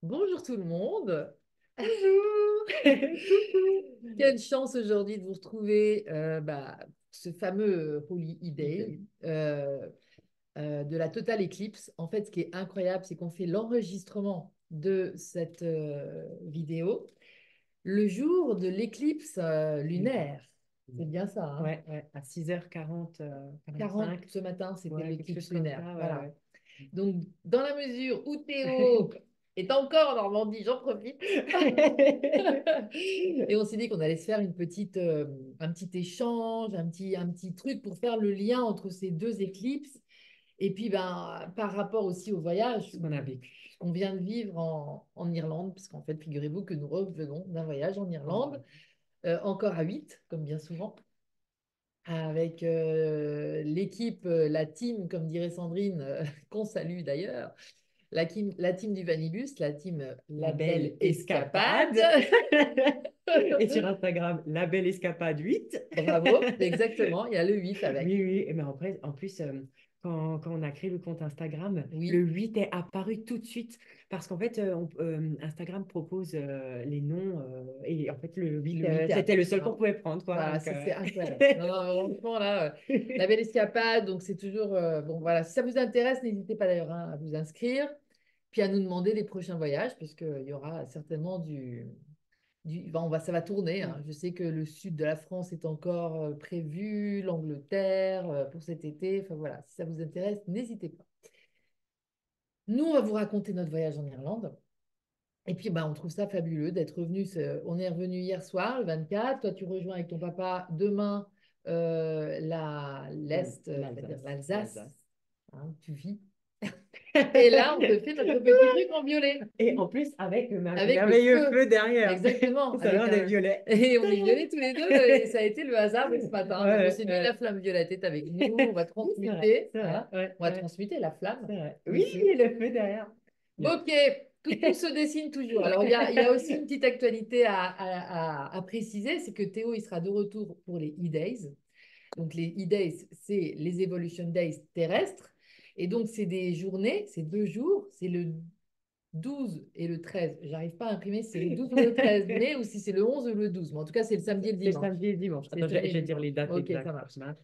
Bonjour tout le monde. Bonjour. Coucou. Quelle chance aujourd'hui de vous retrouver ce fameux Holy E-Day de la Total Eclipse. En fait, ce qui est incroyable, c'est qu'on fait l'enregistrement de cette vidéo le jour de l'éclipse Lunaire. lunaire. C'est bien ça, hein? Ouais, ouais, à 6h40, 40 45. ce matin, c'était Ouais, quelque chose l'éclipse comme lunaire. ça, ouais, Voilà. ouais. Donc, dans la mesure où Théo est encore en Normandie, j'en profite. Et on s'est dit qu'on allait se faire un petit échange, un petit truc pour faire le lien entre ces deux éclipses. Et puis, ben, par rapport aussi au voyage Ce qu'on a vécu. qu'on vient de vivre en Irlande, parce qu'en fait, figurez-vous que nous revenons d'un voyage en Oh. Irlande, encore à 8, comme bien souvent, avec l'équipe, la team, comme dirait Sandrine, qu'on salue d'ailleurs, la team du Vanibus, la team La La Belle belle Escapade. escapade. Et sur Instagram, la belle escapade 8. Bravo, exactement, il y a le 8 avec. Oui, oui, mais en plus quand on a créé le compte Instagram, le Oui, 8 est apparu tout de suite parce qu'en fait, Instagram propose les noms et en fait, le le 8 8 est c'était le seul qu'on voilà. pouvait prendre, quoi. Voilà, Donc, ça c'est incroyable. Non, non, franchement, là, La Belle Escapade, donc c'est toujours... bon, voilà, si ça vous intéresse, n'hésitez pas d'ailleurs hein, à vous inscrire, puis à nous demander les prochains voyages, puisqu'il y aura certainement ben, ça va tourner. Hein. Je sais que le sud de la France est encore prévu, l'Angleterre pour cet été. Enfin voilà, si ça vous intéresse, n'hésitez pas. Nous, on va vous raconter notre voyage en Irlande. Et puis, bah, on trouve ça fabuleux d'être revenu. On est revenu hier soir, le 24. Toi, tu rejoins avec ton papa demain l'Est, c'est-à-dire L'Alsace, l'Alsace, l'Alsace. hein, tu vis. Et là, on te fait notre petit truc en violet, Et en plus, avec le avec le merveilleux feu. feu derrière. Exactement, Ça avec vient des un... violets. Et on est violets tous les deux, et ça a été le hasard de ce matin. Donc, on Ouais, s'est dit, la ouais. flamme violette est avec nous, on va Oui, c'est vrai, transmuter, c'est vrai. hein, Ouais, on va ouais, transmuter la flamme, c'est vrai. le Oui, feu. le feu derrière. Bon, Bien. ok, tout se dessine toujours. Alors, il y a aussi une petite actualité à préciser, c'est que Théo, il sera de retour pour les E-Days. Donc, les E-Days, c'est les Evolution Days terrestres. Et donc, c'est des journées, c'est 2 jours, c'est le 12 et le 13. J'arrive pas à imprimer si c'est le 12 ou le 13 mai ou si c'est le 11 ou le 12. Mais en tout cas, c'est le samedi et le C'est dimanche. samedi et dimanche. C'est le Attends, samedi et je le vais dire dimanche. les dates Ok, ça exactes. marche.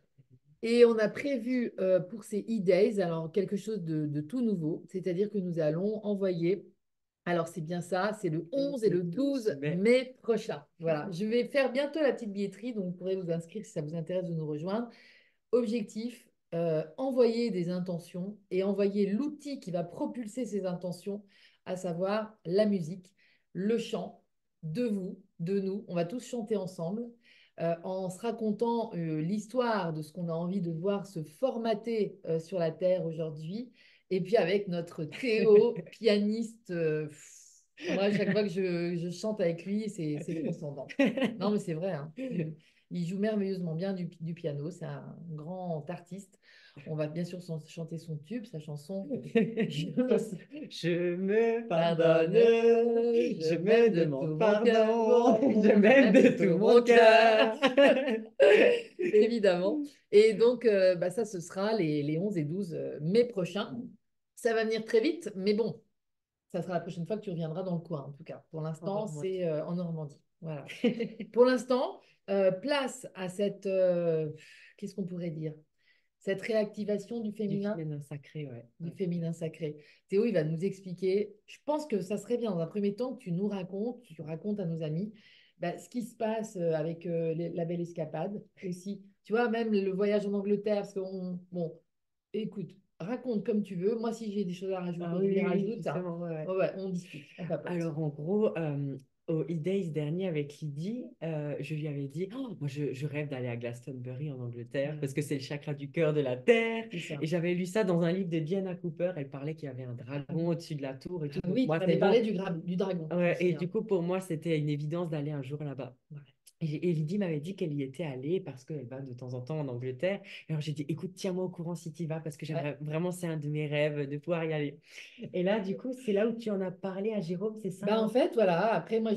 Et on a prévu pour ces E-Days, alors quelque chose de tout nouveau, c'est-à-dire que nous allons envoyer, alors c'est bien ça, c'est le 11 et le 12 Mais mai prochain. Voilà, je vais faire bientôt la petite billetterie, donc vous pourrez vous inscrire si ça vous intéresse de nous rejoindre. Objectif, envoyer des intentions et envoyer l'outil qui va propulser ces intentions, à savoir la musique, le chant, de vous, de nous. On va tous chanter ensemble en se racontant l'histoire de ce qu'on a envie de voir se formater sur la Terre aujourd'hui. Et puis avec notre Théo, pianiste. Moi, à chaque fois que je chante avec lui, c'est transcendant. Non, mais c'est vrai, hein. Il joue merveilleusement bien du piano. C'est un grand artiste. On va bien sûr chanter son tube, sa chanson. Je me je me pardonne, pardonne, je je me m'aime de tout demande mon cœur, pardon, je je m'aime m'aime de de tout tout mon mon cœur. cœur. Évidemment. Et donc, bah, ça, ce sera les 11 et 12 mai prochains. Ça va venir très vite, mais bon, ça sera la prochaine fois que tu reviendras dans le coin, en tout cas. Pour En l'instant, Normandie. c'est en Normandie. Voilà. Pour l'instant, place à cette, qu'est-ce qu'on pourrait dire? Cette réactivation Du féminin sacré, ouais. du Ouais. féminin sacré. Théo, il va nous expliquer. Je pense que ça serait bien, dans un premier temps, que tu nous racontes, tu racontes à nos amis bah, ce qui se passe avec la belle escapade aussi. Tu vois, même le voyage en Angleterre, parce qu'on, bon, écoute, raconte comme tu veux. Moi, si j'ai des choses à Ah rajouter, je oui, les oui, oui, rajoute. Hein. justement, ouais, ouais. Ouais, ouais, on discute, on papote. Alors, en gros, au E-Days dernier avec Lydie, je lui avais dit, oh, moi, je rêve d'aller à Glastonbury en Angleterre Voilà, parce que c'est le chakra du cœur de la Terre. c'est ça. Et j'avais lu ça dans un livre de Diana Cooper. Elle parlait qu'il y avait un dragon au-dessus de la tour et tout. Ah Donc, oui, tu moi, c'est m'avais parlé bon. du dragon, je me Ouais, et souviens. du coup, pour moi, c'était une évidence d'aller un jour là-bas. Et Lydie m'avait dit qu'elle y était allée parce qu'elle va de temps en temps en Angleterre. Et alors j'ai dit, écoute, tiens-moi au courant si tu y vas parce que Ouais. j'aimerais vraiment, c'est un de mes rêves de pouvoir y aller. Et là, du coup, c'est là où tu en as parlé à Jérôme, c'est ça, Bah en hein? fait, voilà, après moi,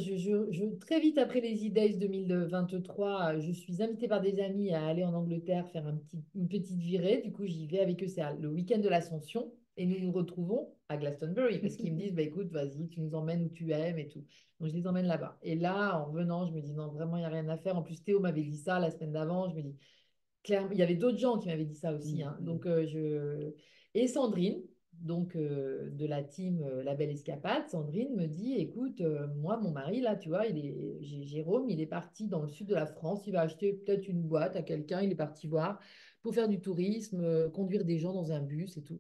très vite après les E-Days 2023, je suis invitée par des amis à aller en Angleterre faire une petite virée. Du coup, j'y vais avec eux, c'est le week-end de l'Ascension. Et nous nous retrouvons à Glastonbury parce qu'ils me disent, bah, écoute, vas-y, tu nous emmènes où tu aimes et tout. Donc, je les emmène là-bas. Et là, en venant, je me dis, non, vraiment, il n'y a rien à faire. En plus, Théo m'avait dit ça la semaine d'avant. Je me dis, clairement, il y avait d'autres gens qui m'avaient dit ça aussi, hein. Donc, Et Sandrine, donc de la team La Belle Escapade, Sandrine me dit, écoute, moi, mon mari, là, tu vois, Jérôme, il est parti dans le sud de la France. Il va acheter peut-être une boîte à quelqu'un. Il est parti voir pour faire du tourisme, conduire des gens dans un bus et tout.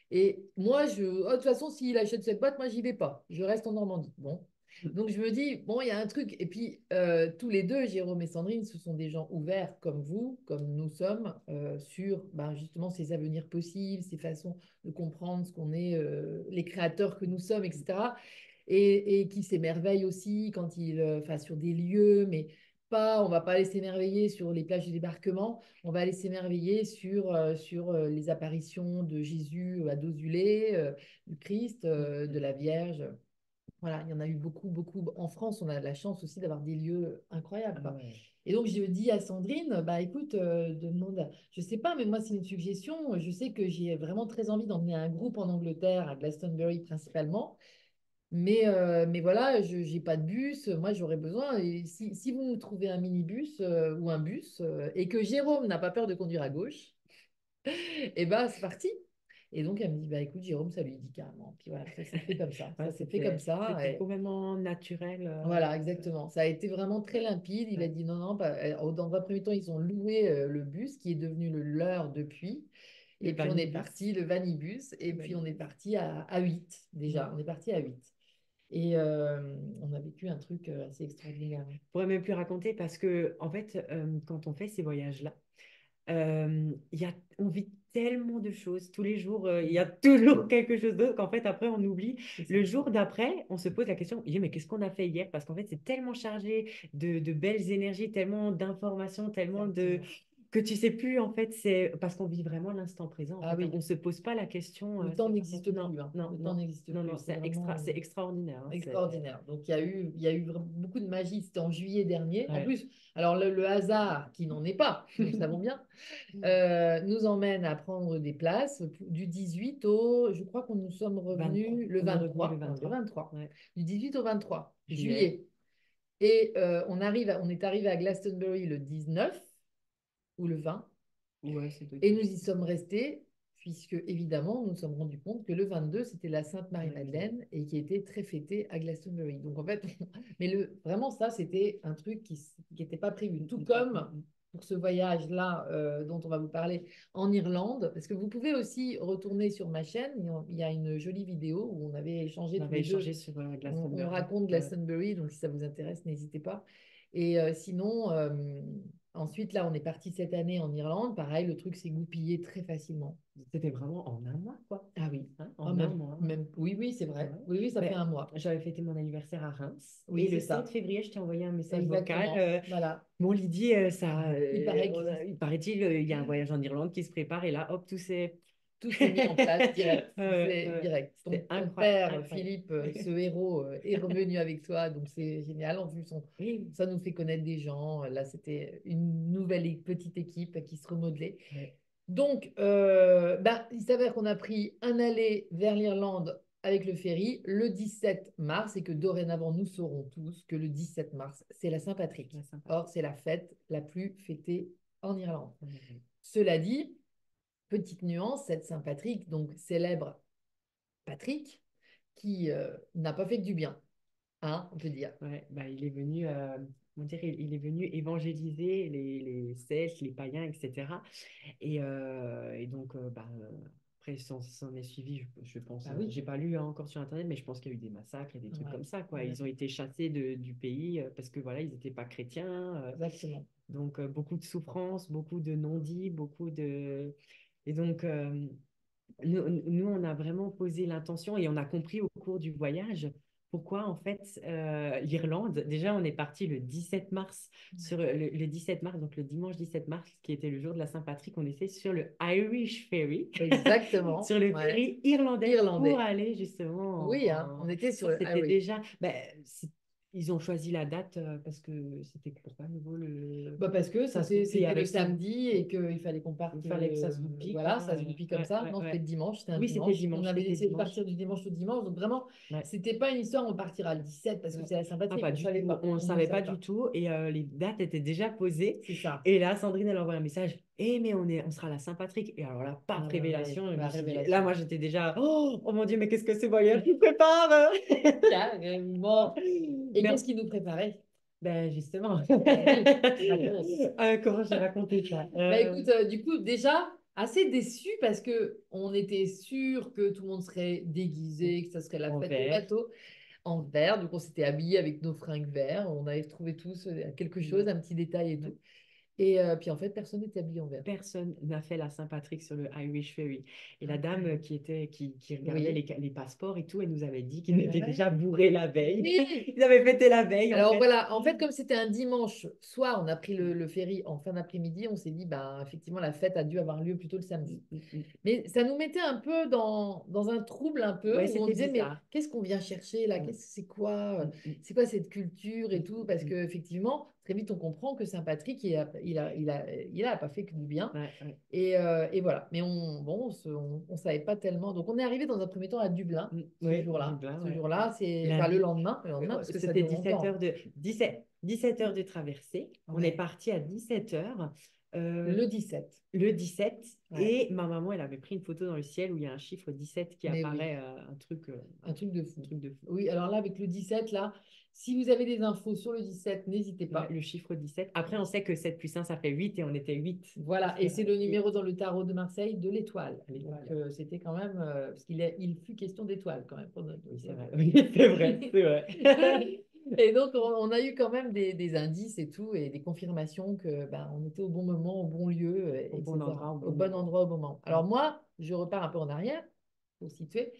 Et moi, de toute façon, s'il achète cette boîte, moi, j'y vais pas. Je reste en Normandie. Bon. Donc, je me dis, bon, il y a un truc. Et puis, tous les deux, Jérôme et Sandrine, ce sont des gens ouverts comme vous, comme nous sommes, sur ben, justement ces avenirs possibles, ces façons de comprendre ce qu'on est, les créateurs que nous sommes, etc. Et qui s'émerveillent aussi quand ils, enfin, sur des lieux, mais pas, on va pas aller s'émerveiller sur les plages de débarquement, on va aller s'émerveiller sur les apparitions de Jésus à dos du lait, du Christ, de la Vierge. Voilà, il y en a eu beaucoup, beaucoup. En France, on a de la chance aussi d'avoir des lieux incroyables, Ah quoi. ouais. Et donc, je dis à Sandrine, bah écoute, demande, je sais pas, mais moi, c'est une suggestion. Je sais que j'ai vraiment très envie d'emmener un groupe en Angleterre, à Glastonbury principalement. Mais voilà, je n'ai pas de bus. Moi, j'aurais besoin. Et si vous me trouvez un minibus ou un bus et que Jérôme n'a pas peur de conduire à gauche, et bah, c'est parti. Et donc, elle me dit, bah écoute, Jérôme, ça lui dit carrément. Puis voilà, ça s'est fait comme ça. Ouais, Ça s'est fait comme ça. c'était complètement naturel. Voilà, exactement. Ça a été vraiment très limpide. Il a Ouais. dit non, non. Dans un premier temps, ils ont loué le bus qui est devenu le leur depuis. Le Et puis on est vanibus. parti, le vanibus. Et Le puis on est vanibus. parti à 8 Mm. déjà. On est parti à 8. Et on a vécu un truc assez extraordinaire. Je pourrais même plus raconter parce que, en fait, quand on fait ces voyages-là, on vit tellement de choses. Tous les jours, il y a toujours quelque chose d'autre qu'en fait, après, on oublie. C'est ça. Le jour d'après, on se pose la question, il dit, mais qu'est-ce qu'on a fait hier? Parce qu'en fait, c'est tellement chargé de belles énergies, tellement d'informations, tellement de... Exactement. que tu sais plus, en fait, c'est parce qu'on vit vraiment l'instant présent, en Ah fait, hein. On oui, ne se pose pas la question, le temps c'est vraiment... n'existe Non, plus, hein. non, Le temps non, n'existe non, non, plus. C'est vraiment c'est extraordinaire, hein, extraordinaire. Donc, il y a eu beaucoup de magie. C'était en juillet dernier. En Ouais. plus, alors le hasard, qui n'en est pas, nous le savons bien, nous emmène à prendre des places du 18 au, je crois qu'on nous sommes 23. revenus le On est revenu le 23, le 23, 23, ouais. du 18 au 23 Juillet. juillet. Et on est arrivé à Glastonbury le 19 ou le 20. Ouais, c'est deux Et nous quelque y chose. sommes restés, puisque évidemment, nous nous sommes rendus compte que le 22, c'était la Sainte Madeleine. Marie-Madeleine et qui était très fêtée à Glastonbury. Donc en fait, mais vraiment ça, c'était un truc qui n'était pas prévu. Tout comme pour ce voyage-là dont on va vous parler en Irlande, parce que vous pouvez aussi retourner sur ma chaîne, il y a une jolie vidéo où on avait échangé On tous avait les deux. échangé sur On Glastonbury. raconte Ouais. Glastonbury, donc si ça vous intéresse, n'hésitez pas. Et sinon, ensuite, là, on est parti cette année en Irlande. Pareil, le truc s'est goupillé très facilement. C'était vraiment en un mois, quoi. Ah oui. Hein, Oh, en un mois. oui, oui, c'est Ouais. vrai. Oui, oui, ça fait Ben, un mois. j'avais fêté mon anniversaire à Reims. Oui, Et c'est le 7 ça. février, je t'ai envoyé un message vocal. Exactement. Voilà. Bon, Lydie, Il paraît il paraît-il, il y a un voyage en Irlande qui se prépare. Et là, hop, tout s'est... tout s'est mis en place direct. C'est Ouais. direct. Ton, C'était ton incroyable, père, incroyable. Philippe, ce héros, est revenu avec toi. Donc, c'est génial. En plus, Oui. ça nous fait connaître des gens. Là, c'était une nouvelle petite équipe qui se remodelait. Ouais. Donc, bah, il s'avère qu'on a pris un aller vers l'Irlande avec le ferry le 17 mars et que dorénavant, nous saurons tous que le 17 mars, c'est la Saint-Patrick. Ouais, sympa. Or, c'est la fête la plus fêtée en Irlande. Ouais. Cela dit, petite nuance, cette Saint-Patrick, donc célèbre Patrick, qui n'a pas fait que du bien, hein, on peut dire. Ouais, bah, il est venu, comment dire, il est venu évangéliser les Celtes, les païens, etc. Et donc, après, s'en est suivi, je pense, Ah oui, j'ai pas lu hein, encore sur Internet, mais je pense qu'il y a eu des massacres et des trucs ouais, comme ça, quoi. ouais, Ils ont été chassés du pays parce que, voilà, ils n'étaient pas chrétiens. exactement. Donc, beaucoup de souffrances, beaucoup de non-dits, beaucoup de... Et donc, nous, on a vraiment posé l'intention et on a compris au cours du voyage pourquoi, en fait, l'Irlande, déjà, on est parti le 17 mars, sur le 17 mars, donc le dimanche 17 mars, qui était le jour de la Saint-Patrick, on était sur le Irish Ferry, Exactement, sur le ouais. ferry irlandais pour Irlandais. aller justement Oui, hein, on était sur ça, le... Ah c'était oui, déjà... Ils ont choisi la date parce que c'était pourquoi à nouveau le... Bah parce que Ça se c'était goupille le avec ça. samedi et qu'il fallait qu'on parte. Il fallait que ça se goupille, Voilà, quoi. ça se goupille comme Ouais, ça. ouais, Non, c'était ouais. le dimanche, c'était un Oui, c'était dimanche. On dimanche, avait c'était essayé de dimanche. partir du dimanche au dimanche. Donc vraiment, Ouais. c'était pas une histoire, on partira le 17 parce que Ouais. c'est la Ah, Saint-Patrick. pas On du savait tout, pas. on ne On ne savait pas savait du pas. tout et les dates étaient déjà posées. C'est ça. Et là, Sandrine, elle envoie un message, mais on sera à la Saint-Patrick. Et alors là, paf, Ah ouais, ouais, révélation. Je la me suis dit, là, révélation. moi, j'étais déjà, oh mon Dieu, mais qu'est-ce que ce voyage nous prépare? Carrément. Et Mais qu'est-ce qui nous préparait? ben justement, Oui, raconte. comment j'ai raconté ça? Bah écoute, du coup, déjà, assez déçu parce que on était sûr que tout le monde serait déguisé, que ça serait la En fête au vert. bateau en vert. Donc, on s'était habillés avec nos fringues verts. On avait trouvé tous quelque chose, Ouais, un petit détail et ouais. tout. Et puis, en fait, personne n'était habillé en vert. Personne n'a fait la Saint-Patrick sur le Irish Ferry. Et la dame Ouais. qui regardait Oui. les passeports et tout, elle nous avait dit qu'ils étaient Ouais. déjà bourrés la veille. Oui. Ils avaient fêté la veille, en Alors fait. voilà, en fait, comme c'était un dimanche soir, on a pris le ferry en fin d'après-midi, on s'est dit, bah, effectivement, la fête a dû avoir lieu plutôt le samedi. Mais ça nous mettait un peu dans un trouble un peu, Ouais, où on c'était disait, mais bizarre. qu'est-ce qu'on vient chercher là? Ouais. Qu'est-ce que c'est quoi? Mm, mm, C'est quoi cette culture et mm, tout? Parce mm. qu'effectivement, très vite, on comprend que Saint-Patrick, il a pas fait que du bien. Ouais, ouais. Et voilà. Mais on savait pas tellement. Donc, on est arrivé dans un premier temps à Dublin ce Oui, jour-là. Dublin, Ce ouais. jour-là, c'est La enfin nuit, le lendemain, parce que ça c'était dure longtemps. 17 heures de traversée. On est Ouais. parti à 17 heures. Le 17. Le 17 Ouais. et ma maman, elle avait pris une photo dans le ciel où il y a un chiffre 17 qui Mais oui. apparaît, Un truc de un fou. truc de fou. Oui, alors là, avec le 17 là, si vous avez des infos sur le 17 n'hésitez Ouais, pas. le chiffre 17. Après, on sait que 7 plus 1, ça fait 8 et on était 8. Voilà, et c'est le Oui, numéro dans le tarot de Marseille de l'étoile. Donc, l'étoile. c'était quand même, parce il fut question d'étoile quand même pour notre Oui, c'est 17. vrai. Oui, c'est vrai, c'est vrai. Et donc, on a eu quand même des indices et tout, et des confirmations que ben, on était au bon moment, au bon lieu, Au bon etc. endroit, au Au bon bon moment. endroit, au bon moment. Mm. Alors moi, je repars un peu en arrière pour situer.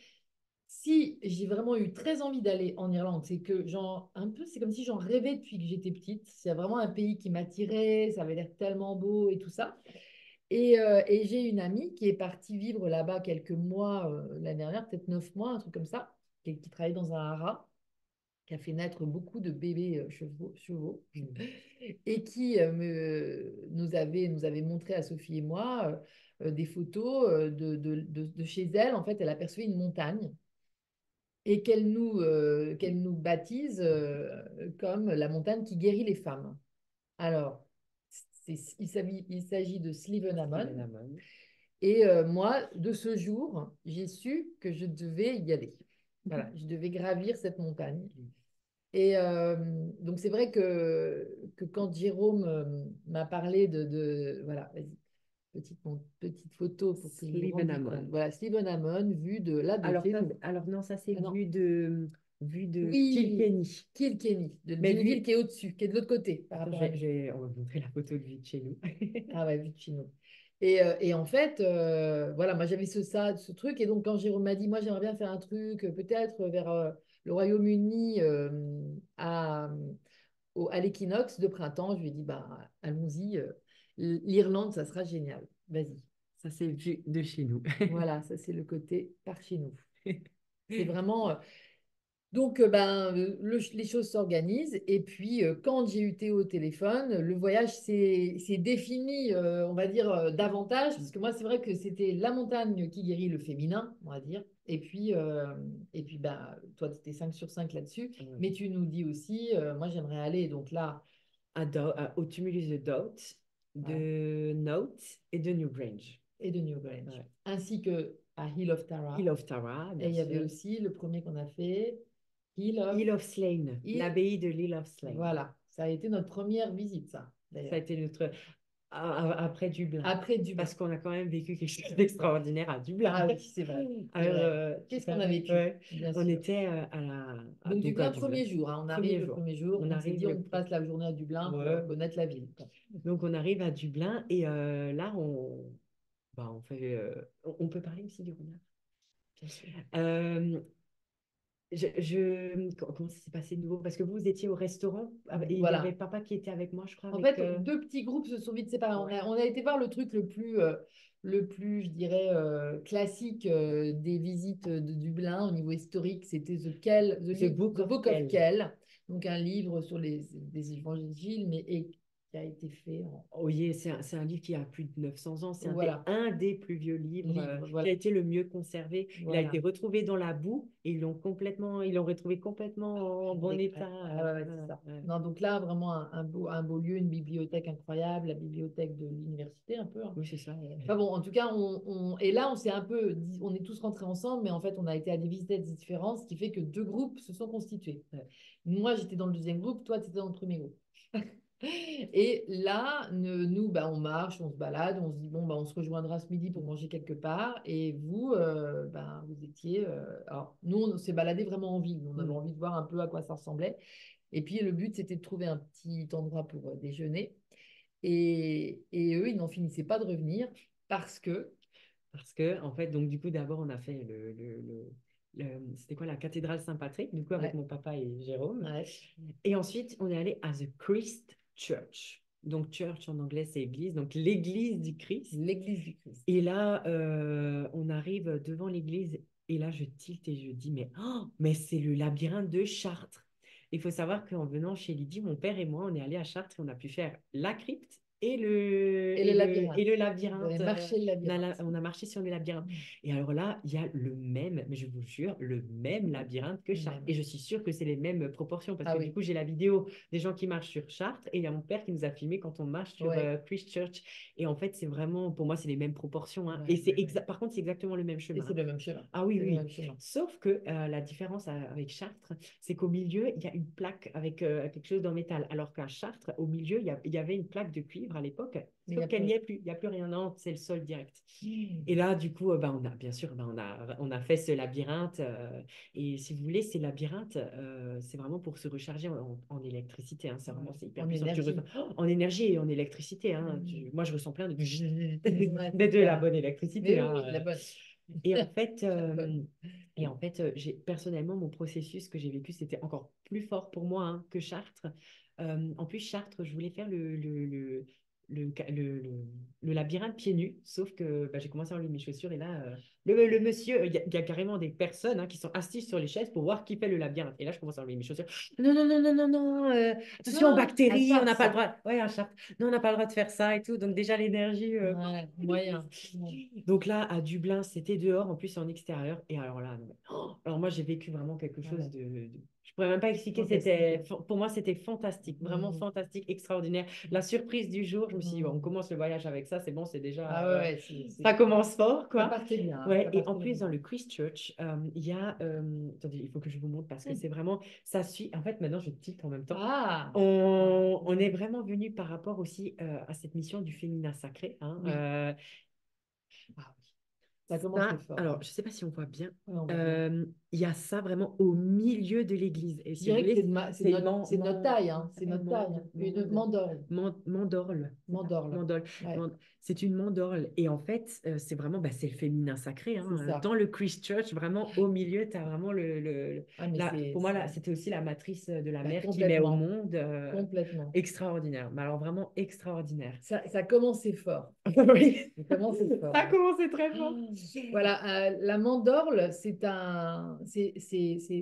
Si j'ai vraiment eu très envie d'aller en Irlande, c'est que genre un peu, c'est comme si j'en rêvais depuis que j'étais petite. C'est vraiment un pays qui m'attirait, ça avait l'air tellement beau et tout ça. Et j'ai une amie qui est partie vivre là-bas quelques mois l'année dernière, peut-être 9 mois, un truc comme ça, qui travaillait dans un haras, qui a fait naître beaucoup de bébés chevaux Mm. et qui nous avait montré à Sophie et moi des photos de chez elle. En fait, elle apercevait une montagne et qu'elle nous baptise comme la montagne qui guérit les femmes. Alors, il s'agit de Steven Slievenamon. Hammond. Et moi, de ce jour, j'ai su que je devais y aller. Voilà, je devais gravir cette montagne. Mm. Et donc, c'est vrai que quand Jérôme m'a parlé voilà, vas-y, petite photo pour que je me Steven rende compte. Hammond. Voilà, Stephen Hammond, vu de là, de chez nous. Alors non, ça c'est Ah non, vue de oui, Kilkenny. Kilkenny, Mais d'une ville vue, qui est au-dessus, qui est de l'autre côté par attends, rapport à nous. on va vous montrer la photo de vue de chez nous. Ah ouais, vue de chez nous. Et en fait, voilà, moi j'avais ce truc. Et donc, quand Jérôme m'a dit, moi j'aimerais bien faire un truc, peut-être vers le Royaume-Uni à l'équinoxe de printemps, je lui ai dit, bah, allons-y, l'Irlande, ça sera génial. Vas-y. Ça c'est vue de chez nous. Voilà, ça c'est le côté par chez nous. C'est vraiment. Donc, les choses s'organisent. Et puis, quand j'ai eu Théo au téléphone, le voyage s'est défini, on va dire, davantage. Parce que moi, c'est vrai que c'était la montagne qui guérit le féminin, on va dire. Et puis toi, tu étais 5 sur 5 là-dessus. Ouais. Mais tu nous dis aussi, moi, j'aimerais aller. Donc là, Au tumulus de Doubt, voilà, de Note et de Newgrange. et de Newgrange. Ouais. Ainsi que à Hill of Hill Tara. of Tara, Et bien il y avait sûr. aussi le premier qu'on a fait, Hill of. Hill of Slane, Hill. l'abbaye de l'Hill of Slane. Voilà, ça a été notre première visite, ça, Ça a d'ailleurs. été après Dublin. Après Dublin. Parce qu'on a quand même vécu quelque chose d'extraordinaire à Dublin. Ah oui, c'est vrai. C'est Alors, vrai. Qu'est-ce qu'on a vécu, ouais. bien On sûr. était Donc donc à Dublin, Dublin. premier jour, hein. On arrive Premier le jour. premier jour. On On s'est arrive dit, on passe la journée à Dublin pour ouais. connaître la ville, quoi. Donc on arrive à Dublin et là on fait on peut parler aussi du renard. Bien sûr. Euh, comment ça s'est passé de nouveau? Parce que vous étiez au restaurant et il y avait Voilà. papa qui était avec moi, je crois, En avec fait, deux petits groupes se sont vite séparés. ouais. On a été voir le truc le plus, je dirais, classique des visites de Dublin au niveau historique, c'était The Book The of Book of Kells. Kells, donc un livre sur des évangiles, et qui a été fait en... Oui, c'est un livre qui a plus de 900 ans. C'est Voilà, un des plus vieux livres qui a voilà, été le mieux conservé. Il a été voilà. retrouvé dans la boue et ils l'ont retrouvé complètement en bon état. Ah ouais, ouais, c'est ça. Non, donc là, vraiment un beau lieu, une bibliothèque incroyable, la bibliothèque de l'université un peu, hein. Oui, c'est ça. Enfin bon, en tout cas, et là, on s'est un peu, on est tous rentrés ensemble, mais en fait, on a été à des visites différentes, ce qui fait que deux groupes se sont constitués. Moi, j'étais dans le deuxième groupe, toi, tu étais dans le premier groupe. Et là, nous, bah, on marche, on se balade, on se dit, bon, bah, on se rejoindra ce midi pour manger quelque part. Et vous, ben, vous étiez... alors, nous, on s'est baladé vraiment en ville. On avait Mm. envie de voir un peu à quoi ça ressemblait. Et puis, le but, c'était de trouver un petit endroit pour déjeuner. Et eux, ils n'en finissaient pas de revenir parce que... Parce que, en fait, donc du coup, d'abord, on a fait c'était quoi, la cathédrale Saint-Patrick, du coup, avec Ouais, mon papa et Jérôme. ouais, Et ensuite, on est allé à The Christ Church. Donc, church en anglais, c'est église, donc l'église du Christ. l'église du Christ. Et là, on arrive devant l'église et là, je tilte et je dis, mais c'est le labyrinthe de Chartres. Il faut savoir qu'en venant chez Lydie, mon père et moi, on est allés à Chartres et on a pu faire la crypte Et le et labyrinthe. le Vous avez labyrinthe. marché le labyrinthe. On a marché sur le labyrinthe. Et alors là, il y a le même, mais je vous jure, le même labyrinthe que Chartres. Même. Et je suis sûre que c'est les mêmes proportions parce Ah que du oui, coup, j'ai la vidéo des gens qui marchent sur Chartres et il y a mon père qui nous a filmé quand on marche sur ouais, Christchurch. Et en fait, c'est vraiment, pour moi, c'est les mêmes proportions, hein. Et ouais. par contre, c'est exactement le même Et chemin, c'est hein. le même chemin. Ah oui, C'est oui, le oui. même chemin. Sauf que la différence avec Chartres, c'est qu'au milieu, il y a une plaque avec quelque chose en métal. Alors qu'à Chartres, au milieu, il y avait une plaque de cuivre à l'époque. Mais il n'y Sauf a qu'elle pas... n'y est plus. Il n'y a plus rien. Non, c'est le sol direct. Et Hmm. là, du coup, on a, bien sûr, on a fait ce labyrinthe. Et si vous voulez, ces labyrinthes, c'est vraiment pour se recharger en électricité, hein. C'est vraiment, Ouais. c'est hyper En puissant. énergie. En énergie et en électricité, hein. Hmm. Moi, je ressens plein de, Ouais, mais c'est de la ça. bonne électricité, Mais oui, hein. oui, de la bonne. Et en fait, La bonne. personnellement, mon processus que j'ai vécu, c'était encore plus fort pour moi, hein, que Chartres. En plus, Chartres, je voulais faire le labyrinthe pieds nus, sauf que j'ai commencé à enlever mes chaussures et là, le monsieur, il y a carrément des personnes, hein, qui sont assises sur les chaises pour voir qui fait le labyrinthe. Et là, je commence à enlever mes chaussures. Non, non, non, non, non, non, attention aux Ah, à bactéries, on n'a Chartres, pas le ça. droit. Ouais, à Chartres. Non, on n'a pas le droit de faire ça et tout. Donc déjà, l'énergie. Ouais, moyen. Ouais. Donc là, à Dublin, c'était dehors, en plus c'est en extérieur. Et alors là, non, mais- oh, alors moi, j'ai vécu vraiment quelque chose Ouais. je pourrais même pas expliquer. Fantastique. Pour moi, c'était fantastique, vraiment Hmm. fantastique, extraordinaire. La surprise du jour, je me suis dit, bon, on Hmm. commence le voyage avec ça, c'est bon, c'est déjà, Ah ouais, ouais, ça commence fort, ça quoi. partait bien, hein, Ouais, ça et en partait plus, bien. dans le Christchurch, il y a, attendez, il faut que je vous montre parce que Hmm. c'est vraiment, ça suit, en fait, maintenant, je tilte en même temps. Ah, On est vraiment venu par rapport aussi à cette mission du féminin sacré, hein. oui. Ah oui. Ça commence Ça, fort, alors, hein. je ne sais pas si on voit bien. Ouais, on voit bien. Il y a ça vraiment au milieu de l'église. Et Je si vous dirais que voulez, c'est une c'est de notre taille, hein. C'est notre taille, hein. Une mandorle. mandorle. C'est ça, Mandorle. mandorle. Ouais, C'est une mandorle. Et en fait, c'est vraiment, c'est le féminin sacré, c'est hein. ça. Dans le Christchurch, vraiment au milieu, tu as vraiment Ah, mais pour moi, là, c'était aussi la matrice de la bah, mère qui met au complètement. monde. Complètement. Extraordinaire. Mais alors, vraiment extraordinaire. Ça a commencé fort. Oui, Ça a commencé ça fort, a hein. commencé très Ah. fort. Voilà, la mandorle, c'est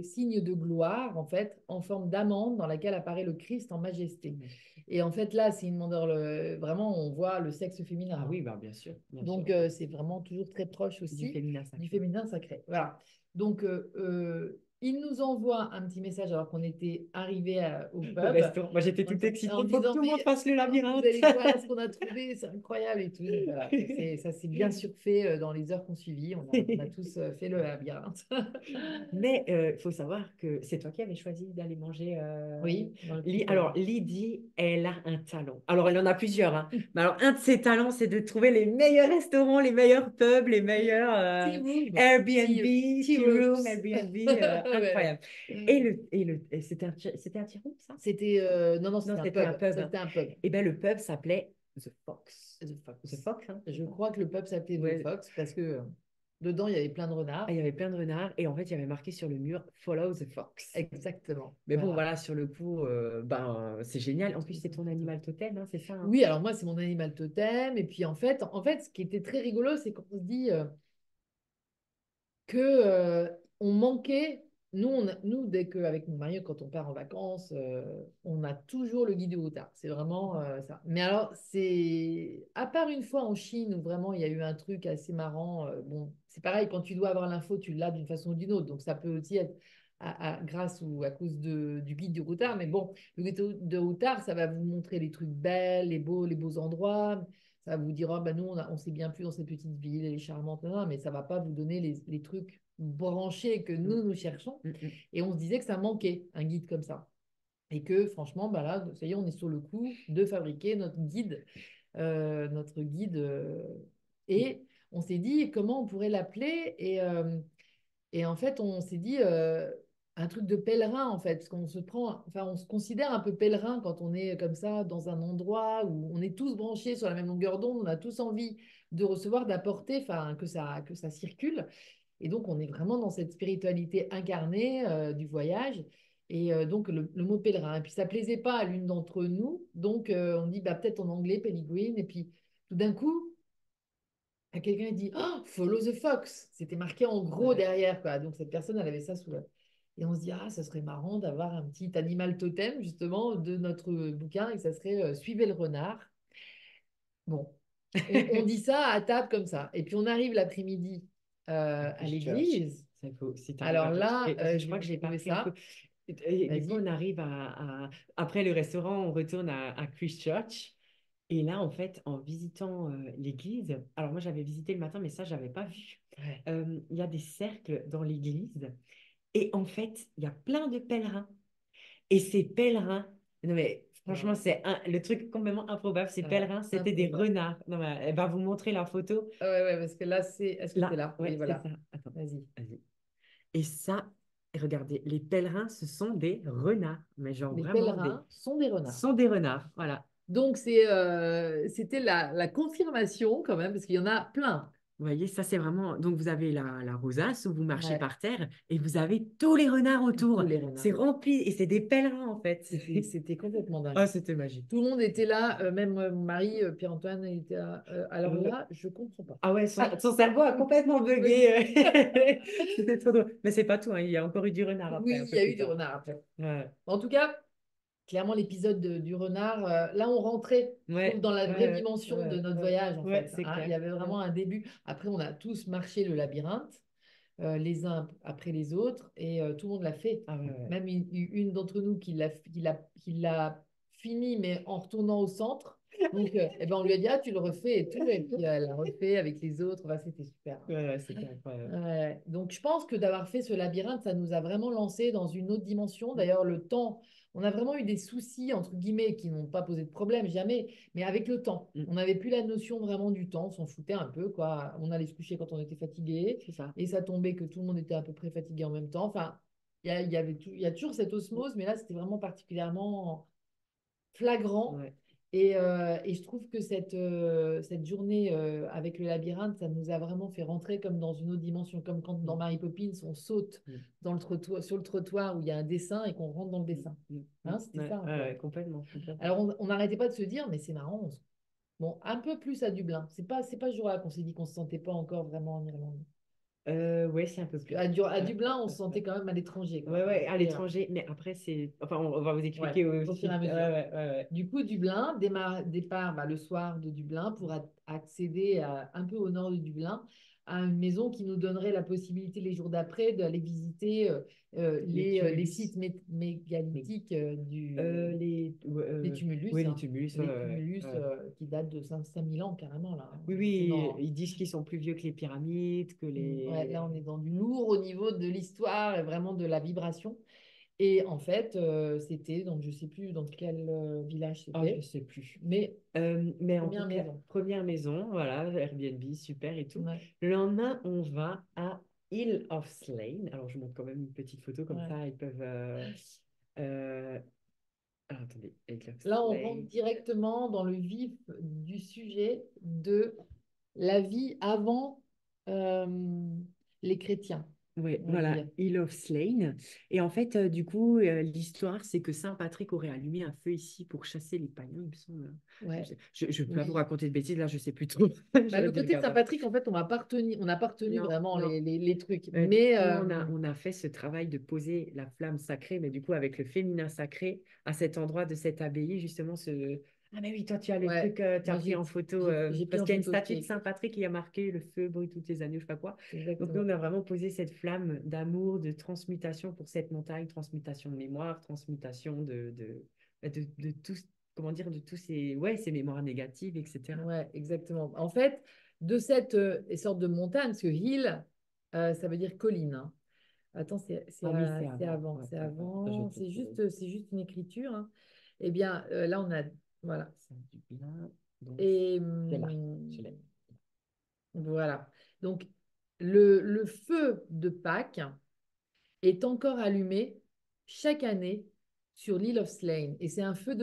signe de gloire, en fait, en forme d'amande dans laquelle apparaît le Christ en majesté. Et en fait, là, c'est une mandorle, vraiment, on voit le sexe féminin, Ah hein. oui, bah, bien sûr, bien sûr. Donc, c'est vraiment toujours très proche Du aussi féminin du sacré. féminin sacré. Voilà. Donc, il nous envoie un petit message alors qu'on était arrivé au Au pub restaurant. Moi, j'étais toute en excitée. Il faut que disant, tout le monde mais fasse le vous labyrinthe. allez voir ce qu'on a trouvé, c'est incroyable et tout. Donc, voilà, ça s'est bien sûr fait dans les heures qu'on suivit. On a tous fait le labyrinthe. Mais il faut savoir que c'est toi qui avais choisi d'aller manger. Oui, dans le petit pub. Alors, Lydie, elle a un talent. Alors, elle en a plusieurs, hein. Mais alors, un de ses talents, c'est de trouver les meilleurs restaurants, les meilleurs pubs, les meilleurs Tea room, Airbnb, tea tea room, rooms. Airbnb, Voilà. incroyable. Et c'était un tea room, ça? C'était non, non, Non, c'était un c'était un pub. pub, hein. C'était un pub. Et bien, le pub s'appelait The Fox. The The Fox. Fox, hein, c'est Je ça? crois que le pub s'appelait The Ouais. Fox parce que Dedans, il y avait plein de Ah, renards. il y avait plein de renards et en fait, il y avait marqué sur le mur Follow the Fox. Exactement. Mais bon, Voilà. voilà, sur le coup, ben, c'est génial. En plus, c'est ton animal totem, hein, c'est ça, hein? Oui, alors moi, c'est mon animal totem. Et puis, en fait, ce qui était très rigolo, c'est qu'on se dit que on manquait. Nous, nous, dès qu'avec mon mari, quand on part en vacances, on a toujours le guide du routard. C'est vraiment ça. Mais alors, c'est à part une fois en Chine où vraiment il y a eu un truc assez marrant. Bon, c'est pareil, quand tu dois avoir l'info, tu l'as d'une façon ou d'une autre. Donc, ça peut aussi être grâce ou à cause du guide du routard. Mais bon, le guide de routard, ça va vous montrer les trucs belles, les beaux endroits. Ça va vous dire, ah, bah, nous, on s'est bien plu dans cette petite ville, elle est charmante, mais ça ne va pas vous donner les trucs branchés que Mm, nous cherchons. mm, mm. Et on se disait que ça manquait, un guide comme ça. Et que franchement, bah là, ça y est, on est sur le coup de fabriquer notre guide. Et on s'est dit comment on pourrait l'appeler. Et en fait, on s'est dit un truc de pèlerin, en fait, parce qu'on se prend, enfin, on se considère un peu pèlerin quand on est comme ça dans un endroit où on est tous branchés sur la même longueur d'onde, on a tous envie de recevoir, d'apporter, enfin, que ça circule. Et donc, on est vraiment dans cette spiritualité incarnée du voyage. Et donc, le mot pèlerin. Et puis, ça plaisait pas à l'une d'entre nous. Donc, on dit, bah, peut-être en anglais, Pellegrin. Et puis, tout d'un coup, quelqu'un dit oh, Follow the Fox. C'était marqué en gros Ouais. derrière, quoi. Donc cette personne, elle avait ça sous la. Et on se dit ah, ça serait marrant d'avoir un petit animal totem, justement, de notre bouquin, et ça serait Suivez le renard. Bon, on dit ça à table comme ça. Et puis on arrive l'après-midi À à Christchurch. l'église. Ça faut, si tu arrives Alors à là, vérifier, parce que je je vais crois que vous j'ai pas trouver pris info. ça. Et du coup, Vas-y. on arrive après le restaurant, on retourne à Christchurch. Et là, en fait, en visitant l'église, alors moi j'avais visité le matin, mais ça, j'avais pas vu. Ouais. Il y a des cercles dans l'église. Et en fait, il y a plein de pèlerins. Et ces pèlerins, non mais franchement, Non, le truc complètement improbable. Ces ouais, pèlerins, c'était des improbable. renards. Non, mais elle va vous montrer la photo. Ah ouais, ouais, parce que là, c'est. Est-ce que tu es Là, là? Oui, ouais, c'est voilà. ça. Attends, Vas-y. vas-y. Et ça, regardez, les pèlerins, ce sont des renards. Mais genre Les vraiment des... pèlerins sont des Ce renards. sont des renards, voilà. Donc, c'était la confirmation quand même, parce qu'il y en a plein. Vous voyez, ça c'est vraiment... Donc vous avez la rosace où vous marchez Ouais, par terre et vous avez tous les renards tous autour. les C'est renards. rempli et c'est des pèlerins en fait. C'était complètement dingue. Ah, c'était magique. Tout le monde était là, même mon mari, Pierre-Antoine, il était là. Alors Euh, là, je comprends pas. Ah ouais, son cerveau a complètement Oui, bugué. C'était trop drôle. Mais c'est pas tout, hein. Il y a encore eu du renard après, oui, un il y peu a plus eu du tard. renard après. Ouais, En tout cas, clairement, l'épisode du renard, là, on rentrait, je trouve, ouais, dans la vraie ouais, dimension de ouais, notre ouais, voyage, en ouais, fait, c'est hein. Il clair. y avait Ouais. vraiment un début. Après, on a tous marché le labyrinthe, les uns après les autres, et tout le monde l'a fait. Ah ouais, ouais. Même une d'entre nous qui l'a fini, mais en retournant au centre. Donc, eh ben, on lui a dit, ah, tu le refais et tout. Et puis, elle l'a refait avec les autres. Enfin, c'était super. Ouais, ouais, c'était incroyable. Donc, je pense que d'avoir fait ce labyrinthe, ça nous a vraiment lancé dans une autre dimension. D'ailleurs, le temps, on a vraiment eu des soucis, entre guillemets, qui n'ont pas posé de problème, jamais, mais avec le temps. Mm, On n'avait plus la notion vraiment du temps, on s'en foutait un peu, quoi. On allait se coucher quand on était fatigué, c'est ça. et ça tombait que tout le monde était à peu près fatigué en même temps. Enfin, il y a toujours cette osmose, mais là, c'était vraiment particulièrement flagrant. Ouais. Et je trouve que cette journée avec le labyrinthe, ça nous a vraiment fait rentrer comme dans une autre dimension, comme quand dans Mm, Mary Poppins, on saute mm, sur le trottoir où il y a un dessin et qu'on rentre dans le mm, dessin. mm, Hein, mm. c'était Ouais, ça un ouais, peu. ouais, complètement, complètement. Alors, on n'arrêtait pas de se dire, mais c'est marrant. Bon, un peu plus à Dublin. C'est pas ce jour-là qu'on s'est dit qu'on se sentait pas encore vraiment en Irlande. Ouais, c'est un peu Parce plus. qu'à Ouais, Dublin, on se sentait quand même à l'étranger, ouais, quoi. ouais, à Et, l'étranger, mais après, c'est. Enfin, on va vous ouais, expliquer au fur et aussi. à Ouais, mesure. ouais, ouais, ouais. Du coup, Dublin, départ bah, le soir de Dublin pour accéder un peu au nord de Dublin à une maison qui nous donnerait la possibilité les jours d'après d'aller visiter Les les sites tumulus. Mais, mégalithiques les ouais, tumulus, les hein. tumulus, ouais, Les ouais, tumulus ouais. qui datent de 5000 ans carrément là, hein. Oui, C'est oui, dans, ils disent qu'ils sont plus vieux que les pyramides, que ouais, là, les. on est dans du lourd au niveau de l'histoire et vraiment de la vibration. Et en fait, c'était, donc je sais plus dans quel village Oh, je c'était, sais plus. mais Mais en tout première cas, maison. première maison, voilà, Airbnb, super et tout. Ouais, Le lendemain, on va à Hill of Slane. Alors, je montre quand même une petite photo, comme ouais. ça, ils peuvent. Euh, alors, attendez, Hill of Là, on rentre Slane. directement dans le vif du sujet de la vie avant. Euh, les chrétiens, Oui, on va voilà, dire. Hill of Slane. Et en fait, du coup, l'histoire, c'est que Saint Patrick aurait allumé un feu ici pour chasser les païens, il me semble. Ouais, Je ne peux pas vous oui. raconter de bêtises, là, je ne sais plus trop. Bah, J'aurais le dû côté regarder. Saint-Patrick, en fait, on n'a pas retenu Non, vraiment non. les trucs. Ouais, Mais nous, on a fait ce travail de poser la flamme sacrée, mais du coup, avec le féminin sacré, à cet endroit de cette abbaye, justement, ce... Ah, mais oui, toi, tu as le ouais, truc, tu as moi, pris en photo, j'ai pris parce en qu'il y a une photo ce statue qui de est écrit. Saint-Patrick qui a marqué le feu brûle toutes les années, je sais pas quoi. Donc, nous, on Exactement. a vraiment posé cette flamme d'amour, de transmutation pour cette montagne, transmutation de mémoire, transmutation de tous, comment dire, de tous ces, ouais, ces mémoires négatives, etc. Ouais, exactement. En fait, de cette sorte de montagne, parce que hill, ça veut dire colline, hein. Attends, Ah oui, c'est c'est avant. avant, Ouais, c'est ouais, ouais. Ça, je avant, te trouve. c'est juste une écriture, hein. Eh bien, là, on a, voilà. Ça du bien. Donc, Et c'est là. Je l'ai. voilà. Donc, le feu de Pâques est encore allumé chaque année sur l'île of Slane. Et c'est un feu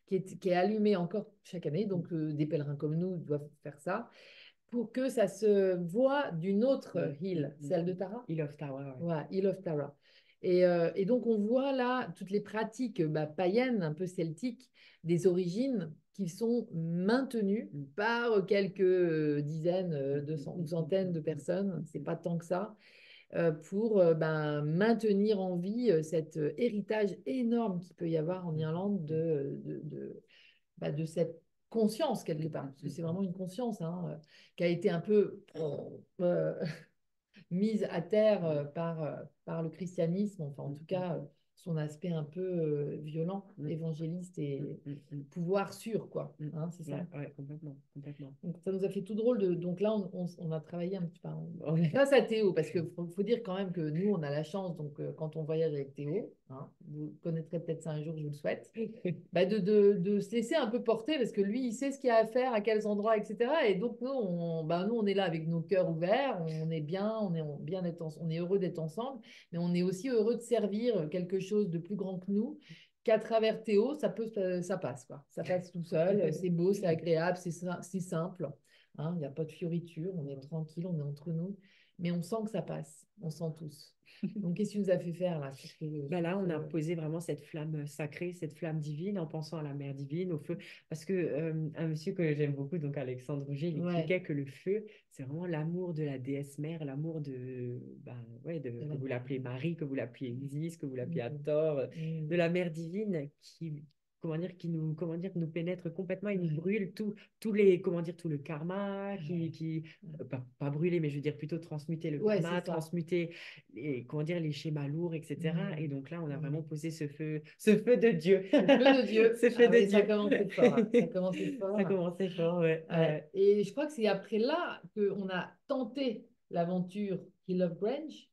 qui est allumé encore chaque année. Donc, des pèlerins comme nous doivent faire ça pour que ça se voit d'une autre île, celle de Tara. Hill of Tower, ouais. Ouais, Hill of Tara. Et donc, on voit là toutes les pratiques païennes, un peu celtiques, des origines qui sont maintenues Mm. par quelques dizaines Mm, de mm, ou mm, mm, centaines mm, de mm, personnes. mm, C'est mm. pas tant que ça pour maintenir en vie cet héritage énorme qu'il peut y avoir en Mm, Irlande mm, de cette conscience quelque part, parce que mm, c'est mm. vraiment une conscience hein, qui a été un peu euh, mise à terre par le christianisme, enfin en Mm, tout mm, cas son aspect un peu violent, mm, évangéliste mm, et mm, mm, pouvoir sûr, quoi. mm. Hein, c'est ça. Ouais, ouais, complètement, complètement. Donc, ça nous a fait tout drôle de. Donc là, on a travaillé un petit peu. Ouais. Grâce à Théo, parce qu'il faut dire quand même que nous, on a la chance, donc quand on voyage avec Théo, hein, vous connaîtrez peut-être ça un jour, je vous le souhaite, bah, de se laisser un peu porter, parce que lui, il sait ce qu'il y a à faire, à quels endroits, etc. Et donc, nous, on est là avec nos cœurs ouverts, on est bien, on est heureux d'être ensemble, mais on est aussi heureux de servir quelque chose de plus grand que nous qu'à travers Théo, ça passe, quoi. Ça passe tout seul, c'est beau, c'est agréable, c'est simple. Hein, il n'y a pas de fioriture, on est tranquille, on est entre nous, mais on sent que ça passe, on sent tous. Donc, qu'est-ce qu'il nous a fait faire là Ben là, on a posé vraiment cette flamme sacrée, cette flamme divine, en pensant à la mère divine, au feu. Parce que un monsieur que j'aime beaucoup, donc Alexandre Rouget, il Ouais, expliquait que le feu, c'est vraiment l'amour de la déesse mère, l'amour de, ben, ouais, de que la- vous l'appelez Marie, que vous l'appelez Isis, que vous l'appelez Mm, Hathor, de mm, la mère divine qui, comment dire, nous pénètre complètement et nous ouais, brûle tous les, comment dire, tout le karma, ouais. pas brûler, mais je veux dire plutôt transmuter le Ouais, c'est karma, ça. transmuter comment dire, les schémas lourds, etc. Et Mm, donc là, on a vraiment mm. posé ce feu de Dieu. Le feu de Dieu. Ce feu Ah de oui, ça a Dieu. commencé fort, là. Ça a commencé Ça fort. commençait fort, ouais. Ouais. Et je crois que c'est après là qu'on a tenté l'aventure Hill of Grange.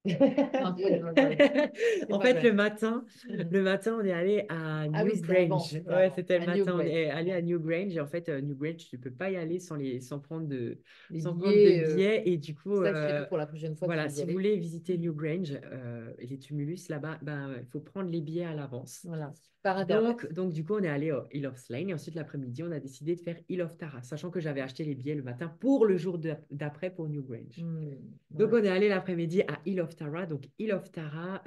Non, c'est pas Hill of Grange. C'est En pas fait, Grange. le matin, on est allé à Ah oui, c'était avant, Newgrange. c'était Ouais, avant. c'était le À New matin, on Grange. est allé Ouais. à Newgrange. Et en fait, Newgrange, tu peux pas y aller Les sans prendre de billets, billets. Et du coup, sachez-le pour la prochaine fois que voilà, vous y si vous allez. voulez visiter Newgrange et les tumulus là-bas, ben, il faut prendre les billets à l'avance. Voilà, par Internet. Donc, du coup, on est allé au Hill of Slane et ensuite, l'après-midi, on a décidé de faire Hill of Tara, sachant que j'avais acheté les billets le matin pour le jour d'après pour Newgrange. Donc, Ouais. on est allé l'après-midi à Hill of Tara. Donc, Hill of Tara,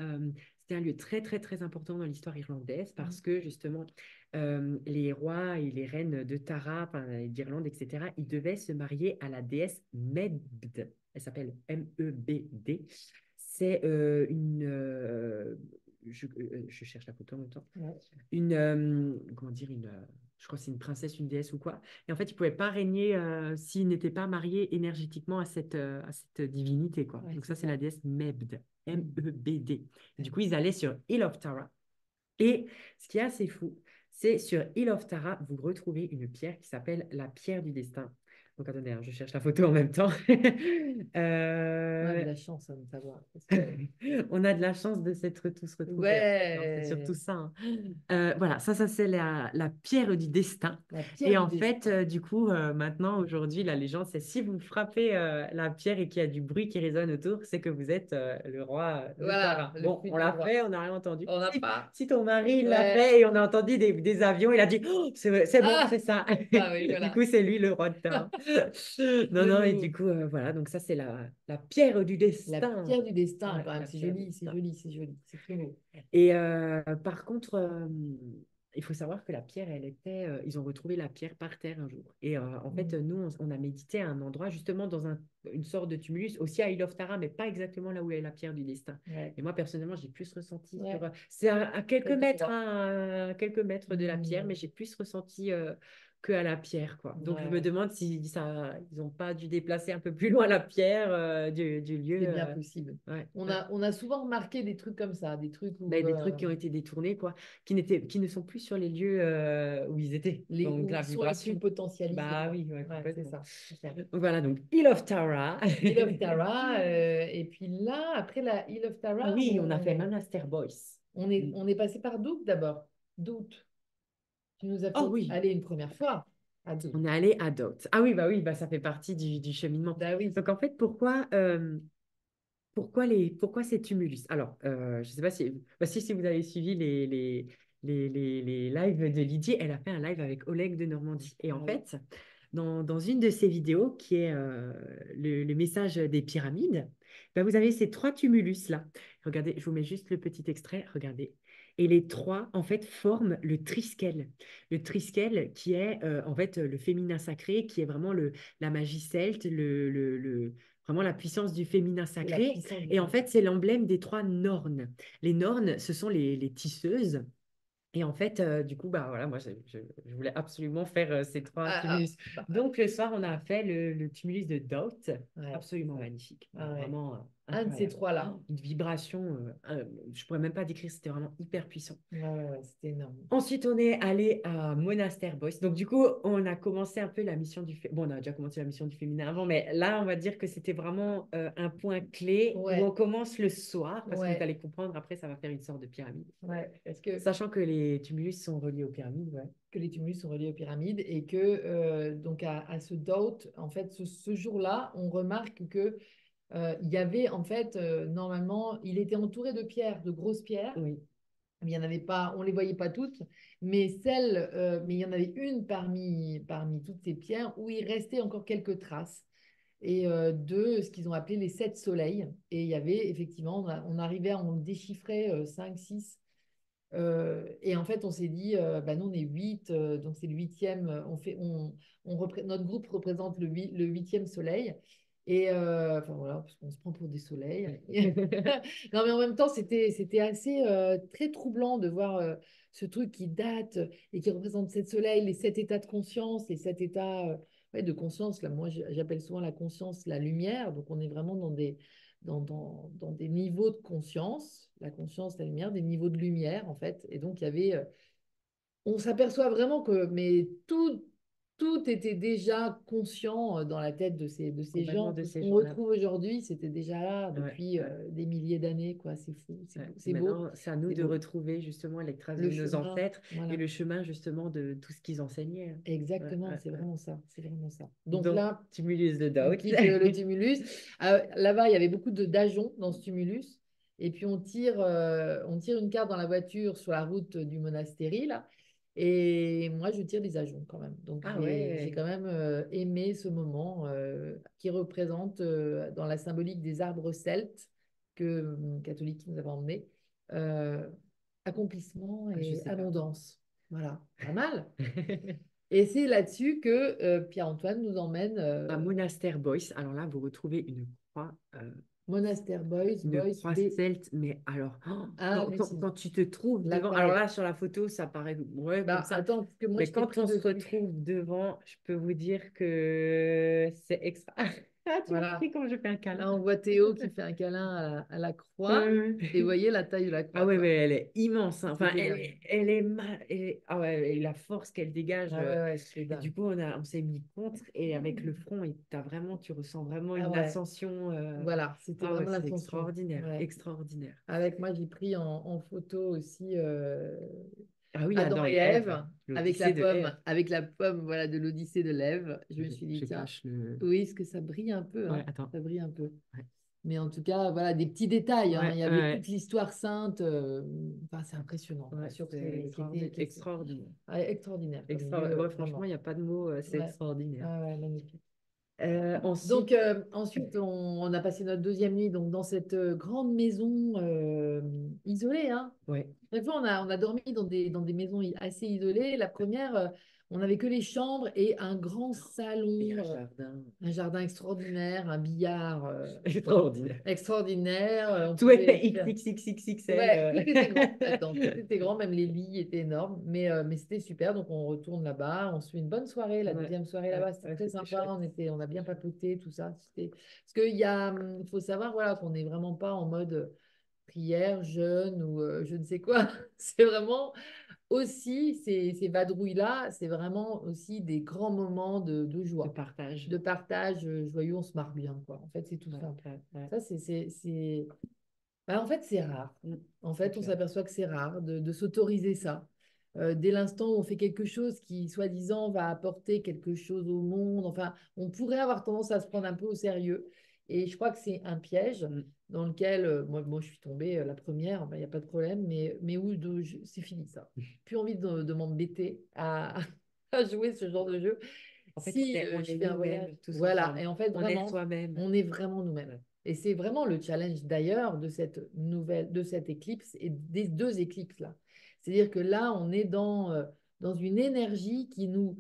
c'était un lieu très, très, très important dans l'histoire irlandaise Mm. parce que, justement, les rois et les reines de Tara, enfin, d'Irlande, etc., ils devaient se marier à la déesse Mebd. Elle s'appelle Mebd. C'est je cherche la photo en même temps. Ouais. Comment dire, je crois que c'est une princesse, une déesse ou quoi. Et en fait, il ne pouvait pas régner s'il n'était pas marié énergétiquement à cette divinité, quoi. Ouais, Donc c'est ça, c'est ça. la déesse Mebd, Mm. Mebd. Du coup, ils allaient sur Hill of Tara. Et ce qui est assez fou, c'est sur Hill of Tara, vous retrouvez une pierre qui s'appelle la pierre du destin. Donc attendez, hein, je cherche la photo en même temps. On a de Euh, la chance hein, de savoir. Parce que... On a de la chance de s'être tous retrouvés, en fait, hein. C'est surtout Ouais, ça, hein. Voilà, ça c'est la pierre du destin. la Et pierre du en fait, destin. du coup, maintenant, aujourd'hui, la légende, c'est si vous frappez la pierre et qu'il y a du bruit qui résonne autour, c'est que vous êtes le roi de Voilà, Tara. le Bon, on futur l'a roi. fait, on n'a rien entendu. On n'a Si, pas. si ton mari l'a Ouais. fait et on a entendu des avions, il a dit, oh, c'est bon, Ah, c'est ça. bah oui, Du voilà. coup, c'est lui le roi de Tara. Non, non, et du coup, voilà, donc ça, c'est la pierre du La destin. pierre du destin, Ouais, quand même. la C'est pierre du joli, c'est destin. joli, c'est joli. C'est très beau. Et par contre, il faut savoir que la pierre, ils ont retrouvé la pierre par terre un jour. Et en fait, Mm. nous, on a médité à un endroit, justement, dans une sorte de tumulus, aussi à Isle of Tara, mais pas exactement là où est la pierre du destin. Ouais, Et moi, personnellement, j'ai plus ressenti ouais. c'est à quelques Cet mètres, endroit. hein, à quelques mètres de la pierre, mais Mm. j'ai plus ressenti que à la pierre, quoi. Donc, je me Ouais, demande si ils n'ont pas dû déplacer un peu plus loin la pierre du lieu. c'est bien possible. Ouais, On ouais. a, on a souvent remarqué des trucs comme ça, des trucs où Des trucs qui ont été détournés, quoi, qui ne sont plus sur les lieux où ils étaient. Donc où la ils sont les plus vibration. potentialisés, Bah quoi. oui, ouais, Ouais, c'est complètement. ça. C'est ça. Donc voilà, donc Hill of Tara. Hill of Tara, et puis là, après la Hill of Ah Tara, oui, on a fait Monaster Boys. Mm. on est passé par Douk d'abord. Douk. Tu nous as Oh fait oui, aller une première fois à Douk. on est allé à Dot. Ah oui, bah ça fait partie du cheminement. Bah oui. Donc en fait, pourquoi ces tumulus? Alors, je ne sais pas si vous avez suivi les lives de Lydie, elle a fait un live avec Oleg de Normandie. Et Ah en oui. fait, dans une de ses vidéos, qui est le message des pyramides, ben, vous avez ces trois tumulus-là. Regardez, je vous mets juste le petit extrait, regardez. Et les trois, en fait, forment le triskel. Le triskel qui est, en fait, le féminin sacré, qui est vraiment la magie celte, vraiment la puissance du féminin C'est la sacré. puissance du Et en féminin. fait, c'est l'emblème des trois nornes. Les nornes, ce sont les tisseuses. Et en fait, du coup, bah voilà, moi, je voulais absolument faire ces trois Ah, tumulus. bah, Donc, le soir, on a fait le tumulus de Doubt, ouais, c'est absolument ça. magnifique, Ah ouais. vraiment Un de ces incroyable. trois-là. Oh, une vibration, je pourrais même pas décrire, c'était vraiment hyper puissant. Ouais, ouais, ouais, c'était énorme. Ensuite, on est allé à Monaster Boys. Donc, du coup, on a commencé un peu la mission Bon, on a déjà commencé la mission du féminin avant, mais là, on va dire que c'était vraiment un point clé où on Ouais, commence le soir, parce que vous ouais, allez comprendre, après, ça va faire une sorte de pyramide. ouais. Est-ce que Sachant que les tumulus sont reliés aux pyramides, ouais. les tumulus sont reliés aux pyramides et que donc à ce Dowt, en fait, ce jour-là, on remarque que il y avait en fait normalement, il était entouré de pierres, de grosses pierres. Oui, Il y en avait pas, on les voyait pas toutes, mais il y en avait une parmi toutes ces pierres où il restait encore quelques traces et de ce qu'ils ont appelé les sept soleils. Et il y avait effectivement, on arrivait, on déchiffrait 5, 6. Et en fait, on s'est dit, bah, nous, on est 8, donc c'est le huitième. Notre groupe représente le huitième soleil. Et enfin voilà, parce qu'on se prend pour des soleils. oui. Non, mais en même temps, c'était assez très troublant de voir ce truc qui date et qui représente sept soleils, les sept états de conscience, les sept états ouais, de conscience. Là, moi, j'appelle souvent la conscience la lumière. Donc, on est vraiment dans des niveaux de conscience, la conscience, la lumière, des niveaux de lumière, en fait. Et donc, il y avait, on s'aperçoit vraiment que, mais tout était déjà conscient dans la tête de ces Complètement gens. de Tout ce ces qu'on gens-là. retrouve aujourd'hui, c'était déjà là Ouais, depuis ouais, des milliers d'années, quoi. C'est fou, ouais. c'est beau, Maintenant, c'est à nous c'est de beau. retrouver justement les traces Le de nos chemin, ancêtres et voilà. le chemin justement de tout ce qu'ils enseignaient. Ouais, Exactement, ouais, c'est ouais. vraiment ça, c'est vraiment ça. Donc Donc, là, tumulus de on Doubt. quitte le tumulus. Là-bas, il y avait beaucoup de d'ajoncs dans ce tumulus. Et puis, on tire une carte dans la voiture sur la route du monastéry, là. Et moi, je tire des ajoncs quand même. Donc, Ah j'ai ouais. quand même aimé ce moment qui représente, dans la symbolique des arbres celtes que catholiques nous avaient emmenés, euh, accomplissement Ah, je et sais pas. abondance. Voilà, pas mal. Et c'est là-dessus que Pierre-Antoine nous emmène. À Monaster Boys, alors là, vous retrouvez Monastère Boys, une Boys croix B. celte, mais alors, Ah, mais c'est quand tu te trouves la devant, alors taille. là, sur la photo, ça paraît ouais, comme Bah, ça, attends, parce que moi, mais je t'ai quand pris on se dessus. retrouve devant, je peux vous dire que c'est extra. Ah, tu m'as Voilà. compris quand je fais un câlin. Là, on voit Théo qui fait un câlin à la croix. Euh, Et vous voyez la taille de la Ah croix, ouais, mais quoi. elle est immense, hein. Enfin, C'était dingue. ah ouais, et la force qu'elle dégage. Ah ouais, ouais, c'était Et du dingue. coup, on s'est mis contre et avec le front, et tu ressens vraiment Ah une ouais, ascension. voilà, c'était Ah ouais, vraiment c'est l'ascension. extraordinaire, Ouais. extraordinaire. Avec moi, j'ai pris en photo aussi Ah oui, Adam Adam et et Ève, Ève l'Odyssée de Ève. avec la pomme, voilà, de l'Odyssée de l'Ève. Je me suis dit, tiens, J'éclache le. oui, est-ce que ça brille un peu, Ouais, hein? attends. Ça brille un peu. Ouais, Mais en tout cas, voilà, des petits détails, hein. ouais, Il y avait ouais, toute l'histoire sainte. Enfin, c'est impressionnant, quoi, ouais, sur c'est extraordinaire. ouais, extraordinaire comme Ouais, lieu, franchement, il vraiment. n'y a pas de mots, c'est Ouais, extraordinaire. ouais, magnifique. Ensuite, Ensuite, on a passé notre deuxième nuit donc, dans cette grande maison isolée. Hein. ouais, Des fois, on a dormi dans des maisons assez isolées. La première, on n'avait que les chambres et un grand et salon, un jardin un jardin extraordinaire, un billard extraordinaire. extraordinaire. On Tout est pouvait faire... XXXXL. Ouais, tout était grand. Attends, tout était grand, même les lits étaient énormes. Mais c'était super. Donc, on retourne là-bas. On se fait une bonne soirée. La Ouais, deuxième soirée ouais, là-bas, c'était ouais, très c'était sympa. chouette. On a bien papoté, tout ça. Parce qu'il y a, faut savoir voilà, qu'on n'est vraiment pas en mode prière, jeûne ou je ne sais quoi. C'est vraiment aussi, ces vadrouilles-là, c'est vraiment aussi des grands moments de De joie, partage. de partage joyeux. On se marre bien, quoi. En fait, c'est tout Ouais, simple. ouais, ouais. Ça, bah, en fait, c'est rare. En C'est fait, on clair. s'aperçoit que c'est rare de s'autoriser ça. Dès l'instant où on fait quelque chose qui, soi-disant, va apporter quelque chose au monde, enfin, on pourrait avoir tendance à se prendre un peu au sérieux. Et je crois que c'est un piège Mm. dans lequel, moi, je suis tombée la première, il n'y a pas de problème, mais où c'est fini ça. Plus envie de m'embêter à jouer ce genre de jeu. En fait, Si on je est fais un voyage, nous-mêmes tous voilà. ensemble. Et en fait, On est vraiment, soi-même. on est vraiment nous-mêmes. Ouais. Et c'est vraiment le challenge d'ailleurs de de cette éclipse et des deux éclipses là. C'est-à-dire que là, on est dans une énergie qui nous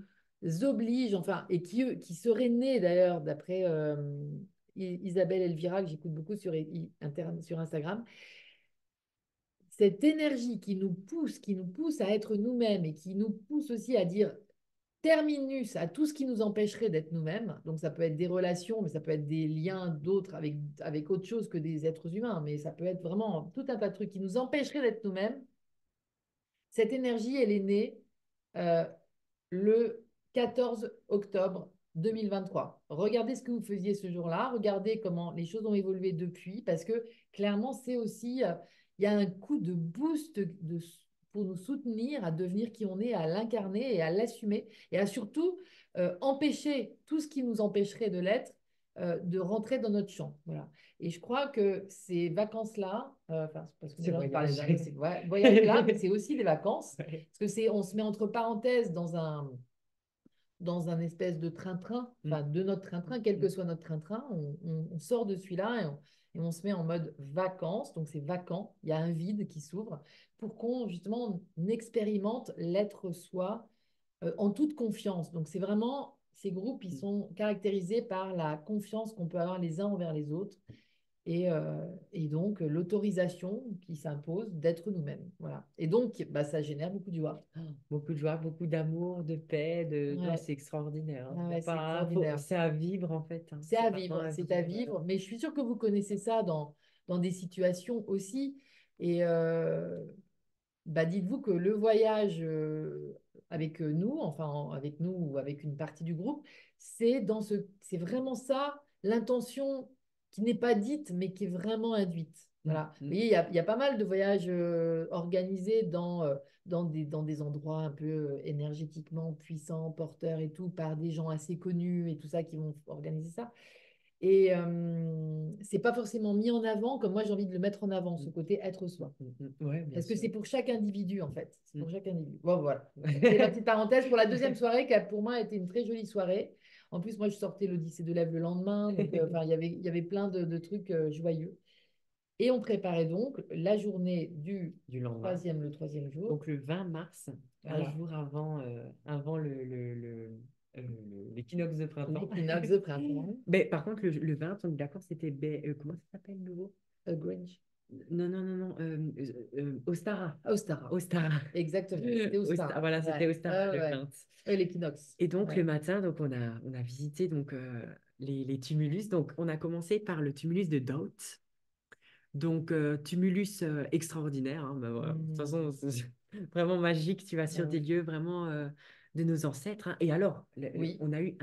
oblige, enfin, et qui serait née d'ailleurs, d'après Isabelle Elvira, que j'écoute beaucoup sur Instagram, cette énergie qui nous pousse à être nous-mêmes et qui nous pousse aussi à dire terminus à tout ce qui nous empêcherait d'être nous-mêmes. Donc ça peut être des relations, mais ça peut être des liens d'autres avec autre chose que des êtres humains, mais ça peut être vraiment tout un tas de trucs qui nous empêcheraient d'être nous-mêmes. Cette énergie, elle est née euh, le 14 octobre 2023. Regardez ce que vous faisiez ce jour-là, regardez comment les choses ont évolué depuis, parce que clairement, c'est aussi, il y a un coup de boost pour nous soutenir à devenir qui on est, à l'incarner et à l'assumer, et à surtout empêcher tout ce qui nous empêcherait de l'être, de rentrer dans notre champ. Voilà. Et je crois que ces vacances-là, enfin, parce que Ce moi j'ai envie de parler voyage. de ces voyages-là, mais c'est aussi des vacances, Ouais. parce que on se met entre parenthèses dans un espèce de train-train, Mm. enfin de notre train-train, quel que Mm. soit notre train-train, on sort de celui-là et on se met en mode vacances, donc c'est vacant, il y a un vide qui s'ouvre pour qu'on justement expérimente l'être soi en toute confiance. Donc c'est vraiment, ces groupes, ils sont caractérisés par la confiance qu'on peut avoir les uns envers les autres et donc l'autorisation qui s'impose d'être nous-mêmes. Voilà. Et donc, bah, ça génère beaucoup de joie. Beaucoup de joie, beaucoup d'amour, de paix, de... Non, Ouais, c'est extraordinaire. Hein. ah Y a ouais, c'est pas... extraordinaire. C'est à vivre, en fait. Hein. C'est C'est à vraiment vivre, à c'est à vivre. vivre. Mais je suis sûre que vous connaissez ça dans des situations aussi. Et bah, dites-vous que le voyage avec nous, avec nous ou avec une partie du groupe, c'est vraiment ça, l'intention qui n'est pas dite, mais qui est vraiment induite. Mm. Voilà. Vous Mm. voyez, il y a pas mal de voyages organisés dans des endroits un peu énergétiquement puissants, porteurs et tout, par des gens assez connus et tout ça qui vont organiser ça. Et c'est pas forcément mis en avant comme moi j'ai envie de le mettre en avant, ce côté être soi. Ouais, bien Parce que sûr. c'est pour chaque individu, en fait. C'est Mm. pour chaque individu. Bon, voilà. C'était ma petite parenthèse pour la deuxième soirée, qui a pour moi été une très jolie soirée. En plus, moi, je sortais l'Odyssée de l'Ève le lendemain. Donc, enfin, il y avait plein de trucs joyeux. Et on préparait donc la journée Du lendemain. le troisième jour. Donc le 20 mars, un Voilà. jour avant, avant euh, l'équinoxe de printemps. L'équinoxe de printemps. Mais par contre, le 20, on est d'accord, c'était comment ça s'appelle le nouveau? Grange. Non, non, non, non. Ostara. Ostara. Ostara. Exactement. C'était Ostara. Voilà, c'était Ouais. Ostara Ouais, le ouais. 20. Ouais, l'équinoxe. Et donc le Ouais. matin, donc on a visité donc, les tumulus. Donc on a commencé par le tumulus de Dowth. Donc, tumulus extraordinaire. Hein, bah, voilà. De toute Hmm. façon, c'est vraiment magique. Tu vas sur Ouais. des lieux vraiment de nos ancêtres. Hein. Et alors, Oui. on a eu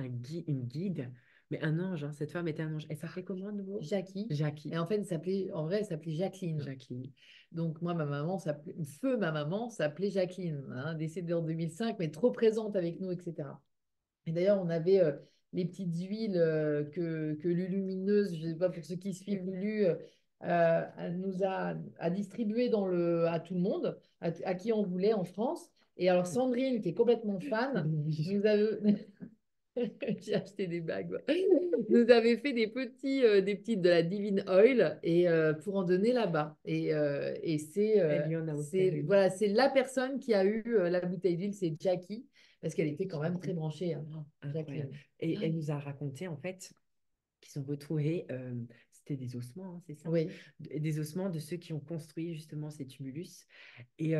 une guide, mais un ange. Hein, cette femme était un ange. Elle s'appelait comment à nouveau? Jackie. Jackie. Et en fait, en vrai, elle s'appelait Jacqueline. Jackie. Donc, moi, ma maman s'appelait Jacqueline, hein, décédée en 2005, mais trop présente avec nous, etc. Et d'ailleurs, on avait les petites huiles que Lulumineuse, je ne sais pas pour ceux qui suivent Lulu, elle nous a distribué à tout le monde, à qui on voulait en France. Et alors, Sandrine, qui est complètement fan, nous a, J'ai acheté des bagues. Ouais. Nous avait fait des petites de la Divine Oil et pour en donner là-bas. Et Elle lui en a offert une. voilà, c'est la personne qui a eu la bouteille d'huile, c'est Jackie, parce qu'elle était quand même très branchée, hein, Incroyable. Jacqueline. Et elle nous a raconté en fait qu'ils ont retrouvé, c'était des ossements, hein, c'est ça? Oui, Des ossements de ceux qui ont construit justement ces tumulus. Et,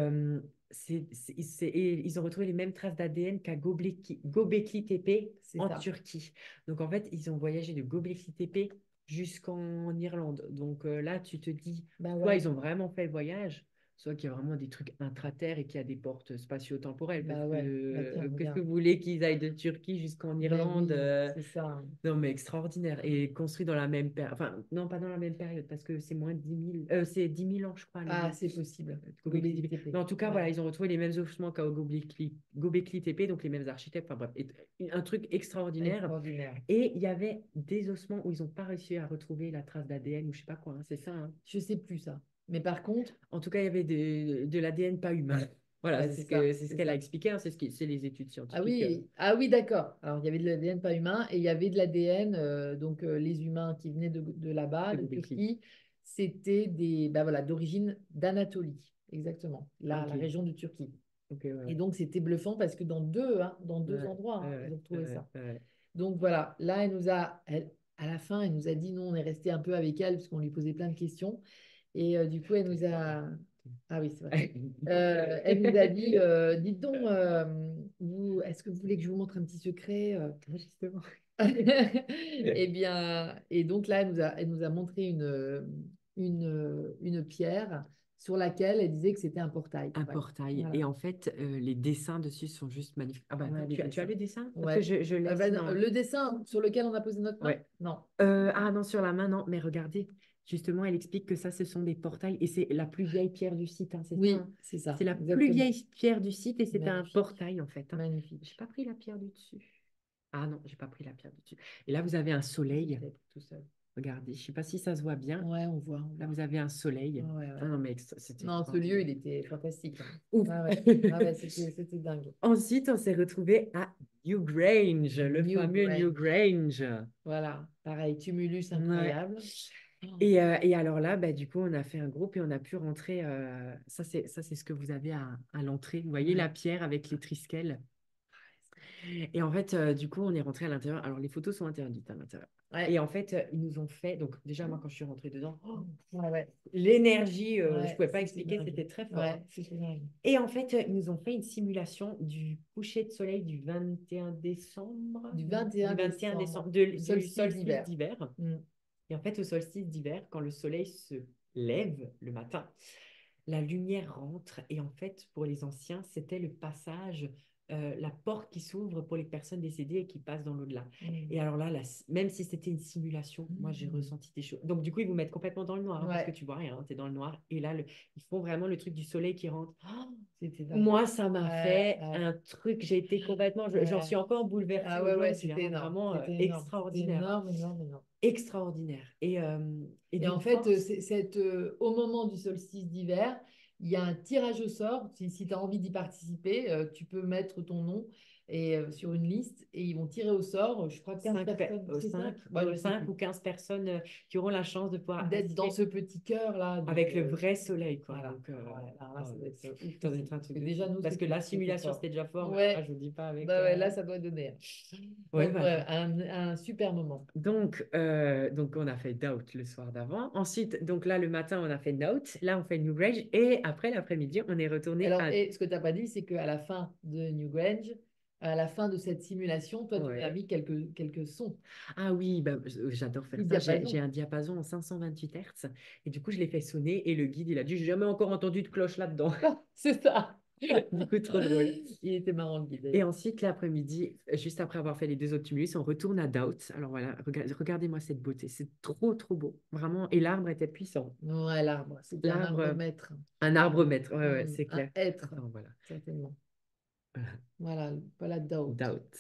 et ils ont retrouvé les mêmes traces d'ADN qu'à Göbekli Tepe c'est en ça. Turquie. Donc en fait, ils ont voyagé de Göbekli Tepe jusqu'en Irlande. Donc là, tu te dis, Bah soit ouais, ils ont vraiment fait le voyage, soit qu'il y a vraiment des trucs intra-terre et qu'il y a des portes spatio-temporelles. Parce bah que ouais. Bah tiens, qu'est-ce que regarde. vous voulez qu'ils aillent de Turquie jusqu'en Ben Irlande oui, c'est ça. Non, mais extraordinaire. Et construit dans la même période. Enfin, non, pas dans la même période, parce que c'est moins de 10 000. C'est 10 000 ans, je crois, Ah, c'est possible. Göbekli Gobelin Tepe. TP. Mais en tout cas, voilà, Ouais. ils ont retrouvé les mêmes ossements qu'à Göbekli Tepe, donc les mêmes architectes. Enfin bref, un truc extraordinaire. Extraordinaire. Et il y avait des ossements où ils n'ont pas réussi à retrouver la trace d'ADN ou je sais pas quoi, hein, c'est ça, hein. Je sais plus ça. Mais par contre, En tout cas, il y avait de l'ADN pas humain. Voilà, ouais, c'est ce c'est qu'elle a ça. expliqué, hein, c'est les études scientifiques. Ah oui, d'accord. Alors, il y avait de l'ADN pas humain et il y avait de l'ADN, donc les humains qui venaient de là-bas, De de Göbekli. Turquie, c'était bah voilà, d'origine d'Anatolie, exactement, la Ok, région de Turquie. ok, ouais, Et ouais. donc, c'était bluffant parce que dans deux Ouais, endroits, hein, ils ouais, ont trouvé ouais, ça. ouais. Donc voilà, là, à la fin, elle nous a dit, nous, on est resté un peu avec elle parce qu'on lui posait plein de questions. Et du coup, elle nous a... Ah oui, c'est vrai. Elle nous a dit, dites donc, est-ce que vous voulez que je vous montre un petit secret Justement. Eh bien, et donc là, elle nous a montré une pierre sur laquelle elle disait que c'était un portail. Un Ouais, portail. Et voilà. en fait, les dessins dessus sont juste magnifiques. Ah bah attends, Ouais, les tu as dessins. le dessin? Parce que Ouais. je l'ai Ben sinon, hein. le dessin sur lequel on a posé notre main? Ouais. Non. Ah non, sur la main, non. Mais regardez, justement, elle explique que ça, ce sont des portails. Et c'est la plus vieille pierre du site, hein, c'est ça, Oui, hein. c'est ça, C'est la plus exactement. vieille pierre du site et c'est un Magnifique, portail, en fait, hein. J'ai magnifique. pas pris la pierre du dessus. Ah non, j'ai pas pris la pierre du dessus. Et là, vous avez un soleil. J'avais pris tout seul. Regardez, je sais pas si ça se voit bien. Ouais, on voit, on Là, voit. vous avez un soleil. Ouais, Ah ouais. non, mais c'est Non, ce lieu, extraordinaire. il était fantastique, hein. Ouf. Ouais, ouais. Ah ouais, c'était dingue. Ensuite, on s'est retrouvé à Newgrange, le fameux Newgrange. Newgrange. Voilà, pareil, tumulus Ouais. incroyable. Oh, Et alors là, bah, du coup, on a fait un groupe et on a pu rentrer. Ça, c'est ce que vous avez à l'entrée. Vous voyez la ouais. pierre avec les trisquelles. Et en fait, du coup, on est rentré à l'intérieur. Alors, les photos sont interdites à l'intérieur. Et Ouais. en fait, ils nous ont fait. Donc, déjà, moi, quand je suis rentrée dedans, oh, Ouais, ouais, l'énergie, je ne ouais, pouvais pas c'était expliquer, dingue. c'était très fort, hein. Ouais, c'était dingue. Et en fait, ils nous ont fait une simulation du coucher de soleil du 21 décembre, Du du 21 21 décembre, décembre, au du solstice solstice d'hiver. d'hiver. Mm. Et en fait, au solstice d'hiver, quand le soleil se lève le matin, la lumière rentre. Et en fait, pour les anciens, c'était le passage, la porte qui s'ouvre pour les personnes décédées et qui passent dans l'au-delà. Et Mm. alors là, même si c'était une simulation, moi, j'ai Mm. ressenti des choses. Donc, du coup, ils vous mettent complètement dans le noir, hein, parce que Ouais, tu vois rien, tu es dans le noir. Et là, ils font vraiment le truc du soleil qui rentre. Oh, c'était dingue. moi, ça m'a Ouais, fait ouais, un truc, j'ai été complètement, j'en ouais. suis encore bouleversée Ah ouais, ouais, aujourd'hui, c'était hein, énorme. vraiment C'était énorme. C'était extraordinaire, hein. énorme, énorme, énorme. Extraordinaire. Et Et en d'une fait, force. au moment du solstice d'hiver, il y a un tirage au sort. Si tu as envie d'y participer, tu peux mettre ton nom sur une liste et ils vont tirer au sort, je crois, 15 personnes. C'est 5? Ouais, je sais 5 plus. ou 15 personnes qui auront la chance de pouvoir D'être dans assister ce petit cœur-là. avec le vrai soleil, quoi. Voilà. Donc, Ouais, alors là, oh, ça doit être ça doit oufissime. être un Parce truc que de déjà, fou. nous, Parce que la c'était simulation, fort. c'était déjà fort, mais là, Ouais, je vous dis pas avec. bah ouais, là, ça doit donner. Ouais, Donc, voilà. ouais, un super moment. Donc, on a fait Doubt le soir d'avant. Ensuite, donc là, le matin, on a fait Note. Là, on fait New Rage. Et après, l'après-midi, on est retourné Alors, à. et ce que tu n'as pas dit, c'est qu'à la fin de Newgrange, à la fin de cette simulation, toi, tu as Ouais. mis quelques sons, Ah oui, bah, j'adore faire petits ça. J'ai diapasons. un diapason en 528 Hz. Et du coup, je l'ai fait sonner. Et le guide, il a dit, j'ai jamais encore entendu de cloche là-dedans. C'est ça. Du coup, trop drôle. Il était marrant, le guide, Et d'ailleurs. ensuite, l'après-midi, juste après avoir fait les deux autres tumulus, on retourne à Doubt. Alors voilà, regardez-moi cette beauté. C'est trop, trop beau. Vraiment. Et l'arbre était puissant. Ouais, l'arbre, c'était un arbre L'arbre, maître. un arbre maître. Ouais, ouais, c'est Un clair. être, Attends, voilà. certainement. Voilà, pas la doubt. Doubt.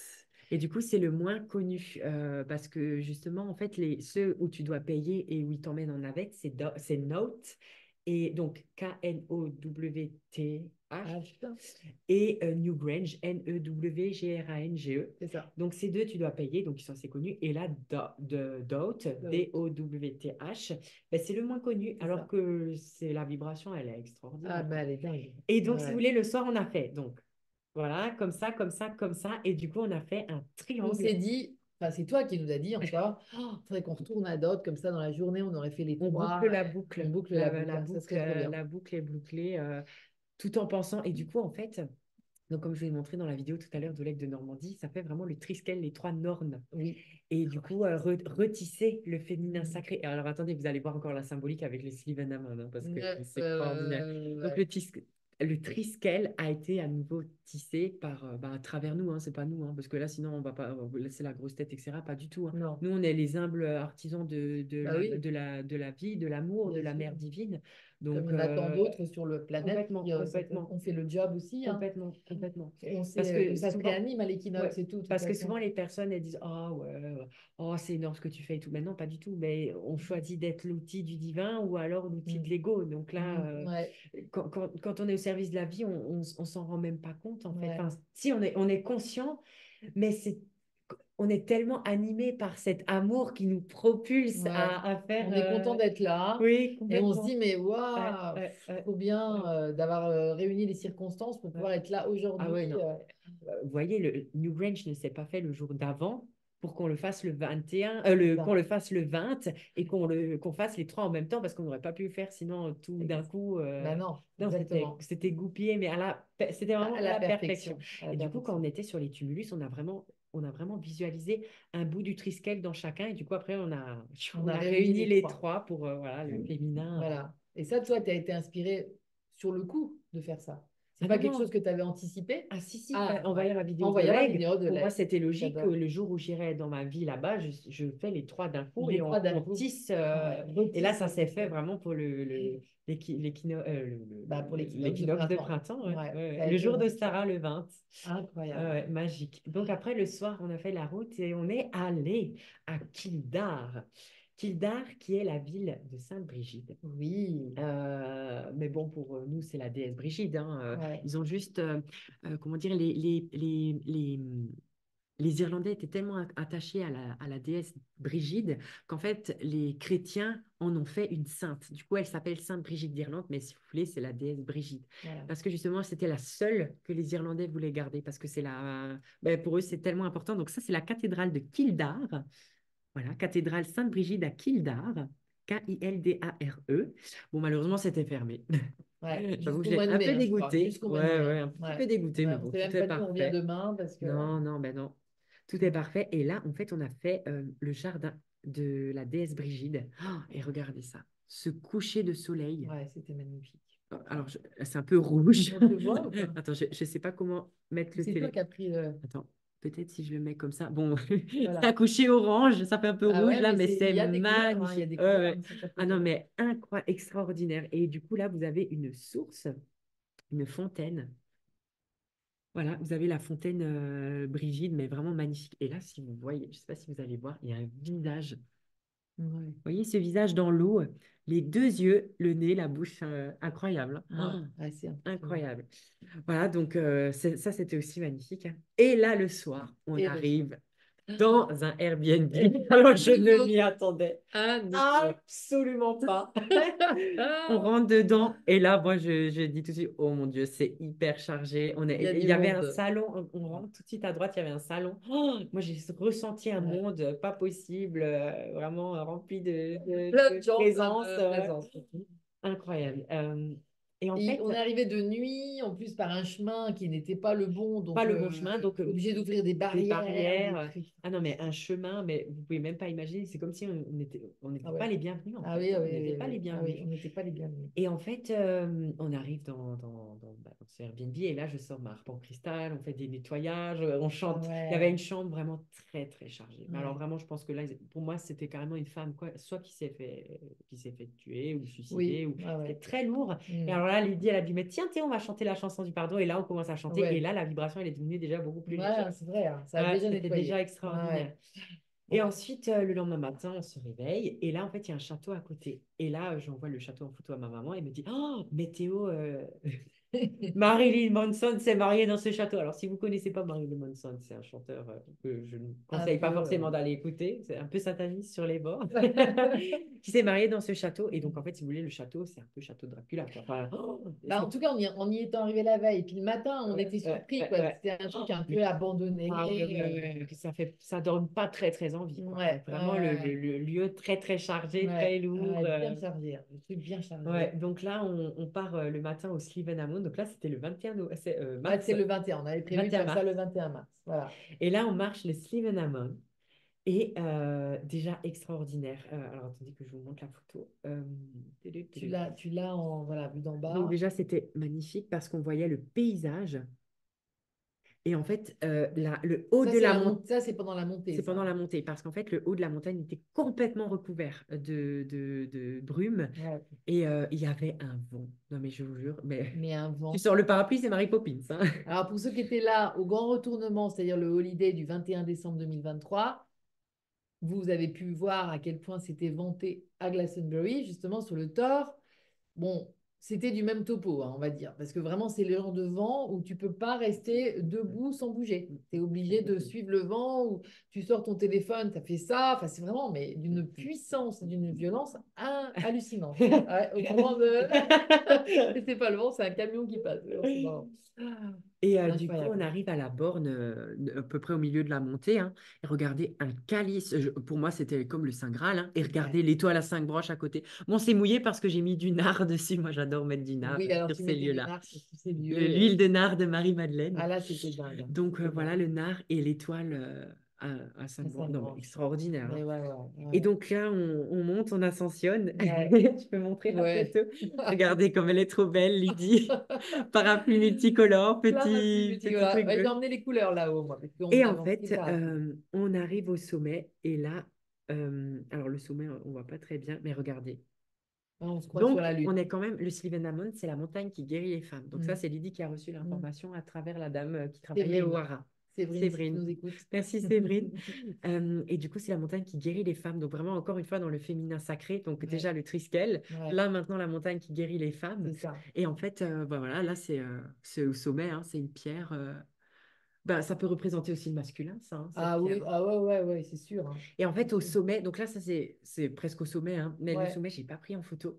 Et du coup, c'est le moins connu parce que justement, en fait, ceux où tu dois payer et où ils t'emmènent en navette, c'est Note et donc Knowth Ah, putain, et Newgrange, Newgrange. c'est ça. Donc, ces deux, tu dois payer, donc ils sont assez connus. Et là, Dowth, Donc, Dowth, ben, c'est le moins connu, c'est alors ça. que c'est la vibration, elle est Ah, extraordinaire. mais elle est dingue. Et Ouais, donc, si vous ouais. voulez, le soir, on a fait. Donc, voilà, comme ça, comme ça, comme ça. Et du coup, on a fait un On s'est triangle. dit, enfin, c'est toi qui nous as dit en soi, oh, faudrait qu'on retourne à d'autres, comme ça dans la journée, on aurait fait les On boucle trois, la on boucle. boucle la La, boucle, la hein, ça serait trop boucle, bien. la boucle est bouclée, tout en pensant. Et du coup, en fait, donc, comme je vous ai montré dans la vidéo tout à l'heure de l'aigle de Normandie, ça fait vraiment le triskel, les trois nornes. Oui. Et du coup, retisser le féminin Mhm. sacré. Alors, attendez, vous allez voir encore la symbolique avec les Sylvain Amand, hein, parce que c'est extraordinaire. Donc, Ouais. le triskel a été à nouveau tissé par, à travers nous, hein, c'est pas nous, hein, parce que là, sinon, on va pas laisser la grosse tête, etc. Pas du tout, hein. Non, Nous, on est les humbles artisans bah oui, de la vie, de l'amour, de bien la sûr. mère divine. Comme Donc, il y en a tant d'autres sur le planète complètement, qui complètement. ont fait le job aussi, hein. Complètement, complètement. On Parce sait, que ça se souvent, réanime à l'équinoxe ouais, et tout, de toute parce que façon. souvent les personnes elles disent ah ouais, oh c'est énorme ce que tu fais et tout. Mais non, pas du tout. Mais on choisit d'être l'outil du divin ou alors l'outil de Mm. l'ego. Donc là, Ouais, quand on est au service de la vie, on s'en rend même pas compte en fait. ouais, Enfin, si on est conscient, mais on est tellement animé par cet amour qui nous propulse ouais. à faire. On est content d'être là Oui, et on se dit, complètement. mais Ouais, waouh, ouais, ouais, trop bien ouais, d'avoir réuni les circonstances pour ouais. pouvoir être là Ah aujourd'hui. ouais, non. Vous voyez, le Newgrange ne s'est pas fait le jour d'avant pour qu'on le fasse le 21, C'est qu'on ça. le fasse le 20 et qu'on fasse les trois en même temps parce qu'on n'aurait pas pu le faire sinon tout d'un coup. Ben non, Non, exactement. c'était goupillé, mais c'était vraiment À à la la perfection. perfection. À la Et du coup, quand perfection. on était sur les tumulus, on a vraiment visualisé un bout du triskel dans chacun. Et du coup, après, On on a a réuni réuni les les trois. trois pour voilà, le féminin. Voilà. Et ça, toi, tu as été inspiré sur le coup de faire ça. C'est Ah pas non, quelque non, chose que tu avais anticipé? ah si, si, Ah, en ouais. voyant la vidéo En de voyant la l'aigle, vidéo de pour moi, l'aigle. c'était logique que J'adore. le jour où j'irai dans ma vie là-bas, je fais les trois d'un coup Les et trois d'un on coup. tisse. Ouais. Et là, Retisse ça le s'est fait tissage. vraiment pour Bah, pour l'équinoxe de l'équinoxe de printemps. printemps. Ouais, Ouais, ouais, ça ouais. a Le été jour de vraiment ça. Sarah, le 20. Ouais, Incroyable. ouais, magique. Donc après, le soir, on a fait la route et on est allé à Kildare. Kildare, qui est la ville de Sainte-Brigitte. Oui. Mais bon, pour nous, c'est la déesse Brigitte, hein. Ouais. Ils ont juste, comment dire, les Irlandais étaient tellement attachés à la déesse Brigide qu'en fait, les chrétiens en ont fait une sainte. Du coup, elle s'appelle Sainte Brigitte d'Irlande, mais si vous voulez, c'est la déesse Brigide. Voilà. Parce que justement, c'était la seule que les Irlandais voulaient garder, parce que ben, pour eux, c'est tellement important. Donc ça, c'est la cathédrale de Kildare. Voilà, cathédrale Sainte-Brigitte à Kildare. Kildare. Bon, malheureusement, c'était fermé. Ouais. J'avoue que Jusqu'au mois j'ai de un mai, peu hein, je crois. dégoûté. Jusqu'au mois de Ouais, mai, ouais, hein. un petit Ouais. peu dégoûté, mais Ouais. On bon, s'est tout même est pas dit on revient parfait. demain parce que. Non, non, ben non. Tout est parfait. Et là, en fait, on a fait le jardin de la déesse Brigide. Oh, et regardez ça, ce coucher de soleil. Ouais, c'était magnifique. Alors, c'est un peu rouge. On te voit ou pas? Attends, je ne sais pas comment mettre Ou le c'est toi télé. qui as pris le. Attends, peut-être si je le mets comme ça. Bon, c'est un Voilà. coucher orange, ça fait un peu Ah rouge ouais, là, mais mais il c'est y a des couleurs, hein, il y a magnifique. des Ouais, couleurs, ouais. hein, c'est ça qui Ah est non, beau. mais incroyable, extraordinaire. Et du coup, là, vous avez une source, une fontaine. Voilà, vous avez la fontaine Brigide, mais vraiment magnifique. Et là, si vous voyez, je ne sais pas si vous allez voir, il y a un visage. Ouais. Vous voyez ce visage dans l'eau, les deux yeux, le nez, la bouche, incroyable, Ouais, hein. ouais, c'est impressionnant. Incroyable. Voilà, donc ça, c'était aussi magnifique, hein. Et là, le soir, on Et le soir. arrive dans un Airbnb. Et Alors, à je ne nouveau, m'y attendais à nouveau. absolument pas. On rentre dedans et là, moi, je dis tout de suite, oh mon Dieu, c'est hyper chargé. Il y a Il du y avait un monde. salon, on rentre tout de suite à droite, il y avait un salon. Oh, moi, j'ai ressenti un Ouais. monde pas possible, vraiment rempli Plein de de gens, plein présence, de présence. incroyable. Et en Et fait, on est arrivé de nuit, en plus par un chemin qui n'était pas le bon, pas donc le bon chemin, donc obligé d'ouvrir des des barrières, des barrières. trucs. Ah non, mais un chemin, mais vous pouvez même pas imaginer, c'est comme si on Ah n'était pas ouais. les bienvenus en Ah fait, oui, ah hein. oui, On n'était oui, pas les oui. Ah oui, bienvenus. on n'était pas les bienvenus. Et en fait, on arrive dans ce Airbnb et là, je sors ma harpe en cristal, on fait des nettoyages, on Ah chante. Il y avait ouais, une chambre vraiment très, très chargée. Mais alors ouais. vraiment, je pense que là, pour moi, c'était carrément une femme, quoi, soit qui s'est fait tuer ou Oui, suicider, ou ah c'était ouais. très lourd. Et Hmm. alors là, Lydie, elle a dit, mais tiens, tiens, on va chanter la chanson du pardon. Et là, on commence à chanter. Et Ouais, là, la vibration, elle est devenue déjà beaucoup plus ouais, légère. c'est vrai, hein, ça a Ouais, déjà c'était déjà nettoyé. Ouais, extraordinaire. ouais. Et ensuite, le lendemain matin, on se réveille. Et là, en fait, il y a un château à côté. Et là, j'envoie le château en photo à ma maman. Elle me dit, oh, météo, Marilyn Manson s'est mariée dans ce château. Alors, si vous ne connaissez pas Marilyn Manson, c'est un chanteur que je ne Un conseille pas peu. forcément d'aller écouter. C'est un peu sataniste sur les bords. Qui s'est marié dans ce château. Et donc, en fait, si vous voulez, le château, c'est un peu château Dracula, quoi. Enfin, Bah, en tout cas, on y était arrivé la veille. Et puis le matin, on était surpris, quoi. ouais. C'était un truc un peu abandonné. Ah que ça donne pas très très envie, quoi. Ouais, Donc, vraiment le lieu très très chargé, très ouais, lourd. ouais, bien chargé, hein, le truc bien chargé. Ouais, donc là on part le matin au Sliven Amon. Donc là c'était le 21 Ouais, mars. c'est le 21. On avait prévu de 21 faire ça mars. le 21 mars. Voilà. Et là on marche le Sliven Amon. Et déjà extraordinaire. Alors attendez que je vous montre la photo. Tu l'as voilà, vue d'en Donc bas. déjà c'était magnifique parce qu'on voyait le paysage. Et en fait, le haut Ça, de c'est la la montagne. ça, c'est pendant la montée, C'est pendant ça. la montée, parce qu'en fait, le haut de la montagne était complètement recouvert de brume Ouais. et il y avait un vent. Non, mais je vous jure, mais Mais un tu vent. sors le parapluie, c'est Mary Poppins, hein. Alors, pour ceux qui étaient là au grand retournement, c'est-à-dire le holiday du 21 décembre 2023, vous avez pu voir à quel point c'était vanté à Glastonbury, justement sur le Thor. Bon, c'était du même topo, hein, on va dire, parce que vraiment, c'est le genre de vent où tu peux pas rester debout sans bouger. Tu es obligé de suivre le vent, ou tu sors ton téléphone, ça fait ça. Enfin, c'est vraiment mais d'une puissance, d'une violence hallucinante. Ouais, au moment de... C'est pas le vent, c'est un camion qui passe. C'est marrant. Et du coup, on Incroyable. arrive à la borne, à peu près au milieu de la montée, hein, et regardez un calice. Pour moi, c'était comme le Saint Graal, hein, et Ouais. regardez l'étoile à 5 branches à côté. Bon, c'est mouillé parce que j'ai mis du nard dessus. Moi, j'adore mettre du nard Oui, alors sur tu ces mettais du lieux-là. nard sur tous ces L'huile lieux. de nard de Marie-Madeleine. Ah là, c'était dingue, hein. Donc C'était voilà dingue. le nard et l'étoile à À 5 branches. cinq Non, mais branches. extraordinaire, hein. Mais ouais, ouais, Et ouais. donc là, on monte, on ascensionne. Ouais. Je peux montrer la Ouais. photo. Regardez comme elle est trop belle, Lydie. Parapluie multicolore, Plein de petits petit, petits, petit voilà. truc Ouais, j'ai bleu. emmené les couleurs là-haut, moi, parce qu'on Et en avait inscrit fait, ça. on arrive au sommet. Et là, alors le sommet, on voit pas très bien, mais regardez. On se croit sur Donc, la on lune. est quand même, le Slivenamon, c'est la montagne qui guérit les femmes. Donc ça, Mm. c'est Lydie qui a reçu Mm. l'information à travers la dame qui travaillait au Séverine. Hara. Séverine, si tu Séverine. nous écoutes. Merci Séverine. Et du coup, c'est la montagne qui guérit les femmes. Donc vraiment, encore une fois, dans le féminin sacré. Donc Ouais, déjà le Triskel. ouais, Là, maintenant, la montagne qui guérit les femmes. c'est ça. Et en fait, bah voilà, là, c'est au sommet. Hein, c'est une pierre. Bah, ça peut représenter aussi le masculin, ça, hein, cette Ah oui, pierre. ah ouais, ouais, ouais, c'est sûr, hein. Et en C'est fait, au sûr. sommet, donc là, ça, c'est presque au sommet. Hein, mais le Ouais. sommet, j'ai pas pris en photo.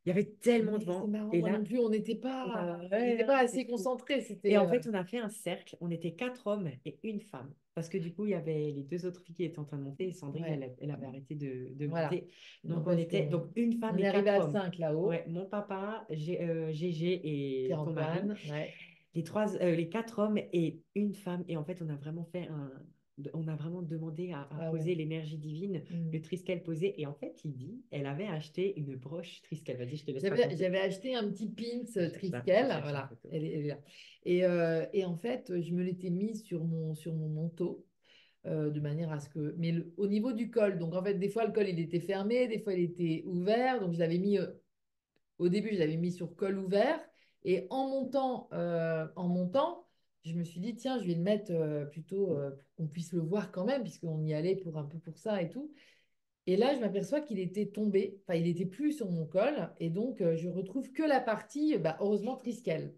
Il y avait tellement de Mais c'est vent. marrant, Et moi non là, plus, on ouais, n'était hein, pas c'est assez fou. concentrés. Et C'était. en fait, on a fait un cercle. On était 4 hommes et une femme. Parce que du coup, il y avait les 2 autres filles qui étaient en train de monter et Sandrine, Ouais, elle avait arrêté de voilà. monter. Non, Donc, on parce était qu'on donc une femme on et est arrivé quatre à hommes. 5 là-haut. Ouais, mon papa, Gégé et ton mari. Pierre-Antoine, ouais. Les 4 hommes et une femme. Et en fait, on a vraiment demandé à Ah ouais. poser l'énergie divine, Mm. le triskel posé. Et en fait, Lydie, elle avait acheté une broche triskel. Vas-y, je te laisse J'avais raconter. acheté un petit pins Je Triskel, cherche la voilà, photo. elle est là. Et en fait, je me l'étais mise sur mon manteau de manière à ce que. Mais au niveau du col, donc en fait, des fois le col il était fermé, des fois il était ouvert, donc je l'avais mis. Au début, je l'avais mis sur col ouvert. Et en montant, je me suis dit, tiens, je vais le mettre plutôt pour qu'on puisse le voir quand même, puisqu'on y allait pour un peu pour ça et tout. Et là, je m'aperçois qu'il était tombé, enfin, il était plus sur mon col. Et donc, je retrouve que la partie, bah, heureusement, Triskel.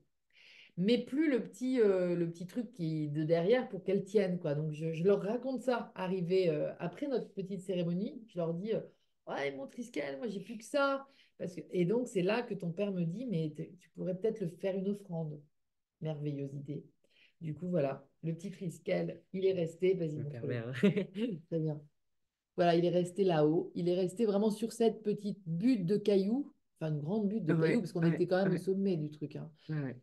Mais plus le petit truc qui de derrière pour qu'elle tienne, quoi. Donc, je leur raconte ça, arrivé après notre petite cérémonie. Je leur dis, ouais, mon Triskel, moi, j'ai plus que ça. Et donc, c'est là que ton père me dit, mais tu pourrais peut-être le faire une offrande. Merveilleuse idée. Du coup, voilà, le petit Triskel, il est resté. Vas-y, Je me permets, montre-le. hein. Très bien. Voilà, il est resté là-haut. Il est resté vraiment sur cette petite butte de cailloux, enfin une grande butte de cailloux, Ouais, parce qu'on ouais, était quand même au ouais, sommet du truc, hein. ouais.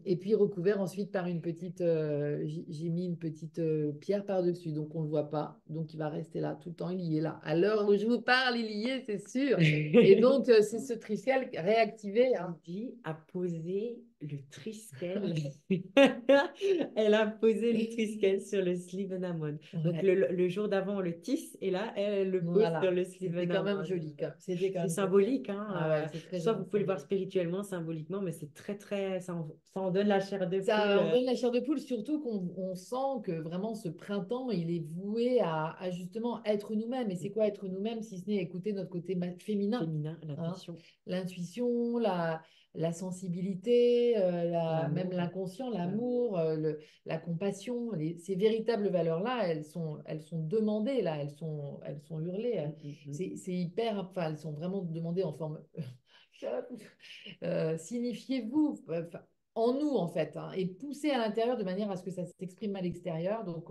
Et puis recouvert ensuite par une petite, j'ai mis une petite pierre par-dessus, donc on ne le voit pas. Donc il va rester là tout le temps, il y est là. À l'heure où je vous parle, il y est, c'est sûr. Et donc c'est ce Triskel réactivé, hein. Lydie a posé le triskel. Elle a posé le triskel sur le Slivenamon. Donc Ouais, le jour d'avant, on le tisse et là, elle le pose sur voilà, le c'était quand même Slivenamon. joli. C'était quand C'est même. symbolique, hein. Ah ouais, c'est très Soit vous pouvez le voir symbolique. spirituellement, symboliquement, mais c'est très, très ça en donne la chair de poule. Ça en donne la chair de poule, surtout qu'on sent que vraiment ce printemps, il est voué à justement être nous-mêmes. Et c'est quoi être nous-mêmes si ce n'est écouter notre côté féminin, Féminin, hein? l'intuition, L'intuition, la sensibilité, même l'amour. l'inconscient, Ouais. l'amour, la compassion. Ces véritables valeurs-là, elles sont demandées, là, elles sont hurlées. Mm, mm, mm. C'est hyper, enfin, elles sont vraiment demandées en forme. Signifiez-vous en nous, en fait, hein, et poussez à l'intérieur de manière à ce que ça s'exprime à l'extérieur. Donc,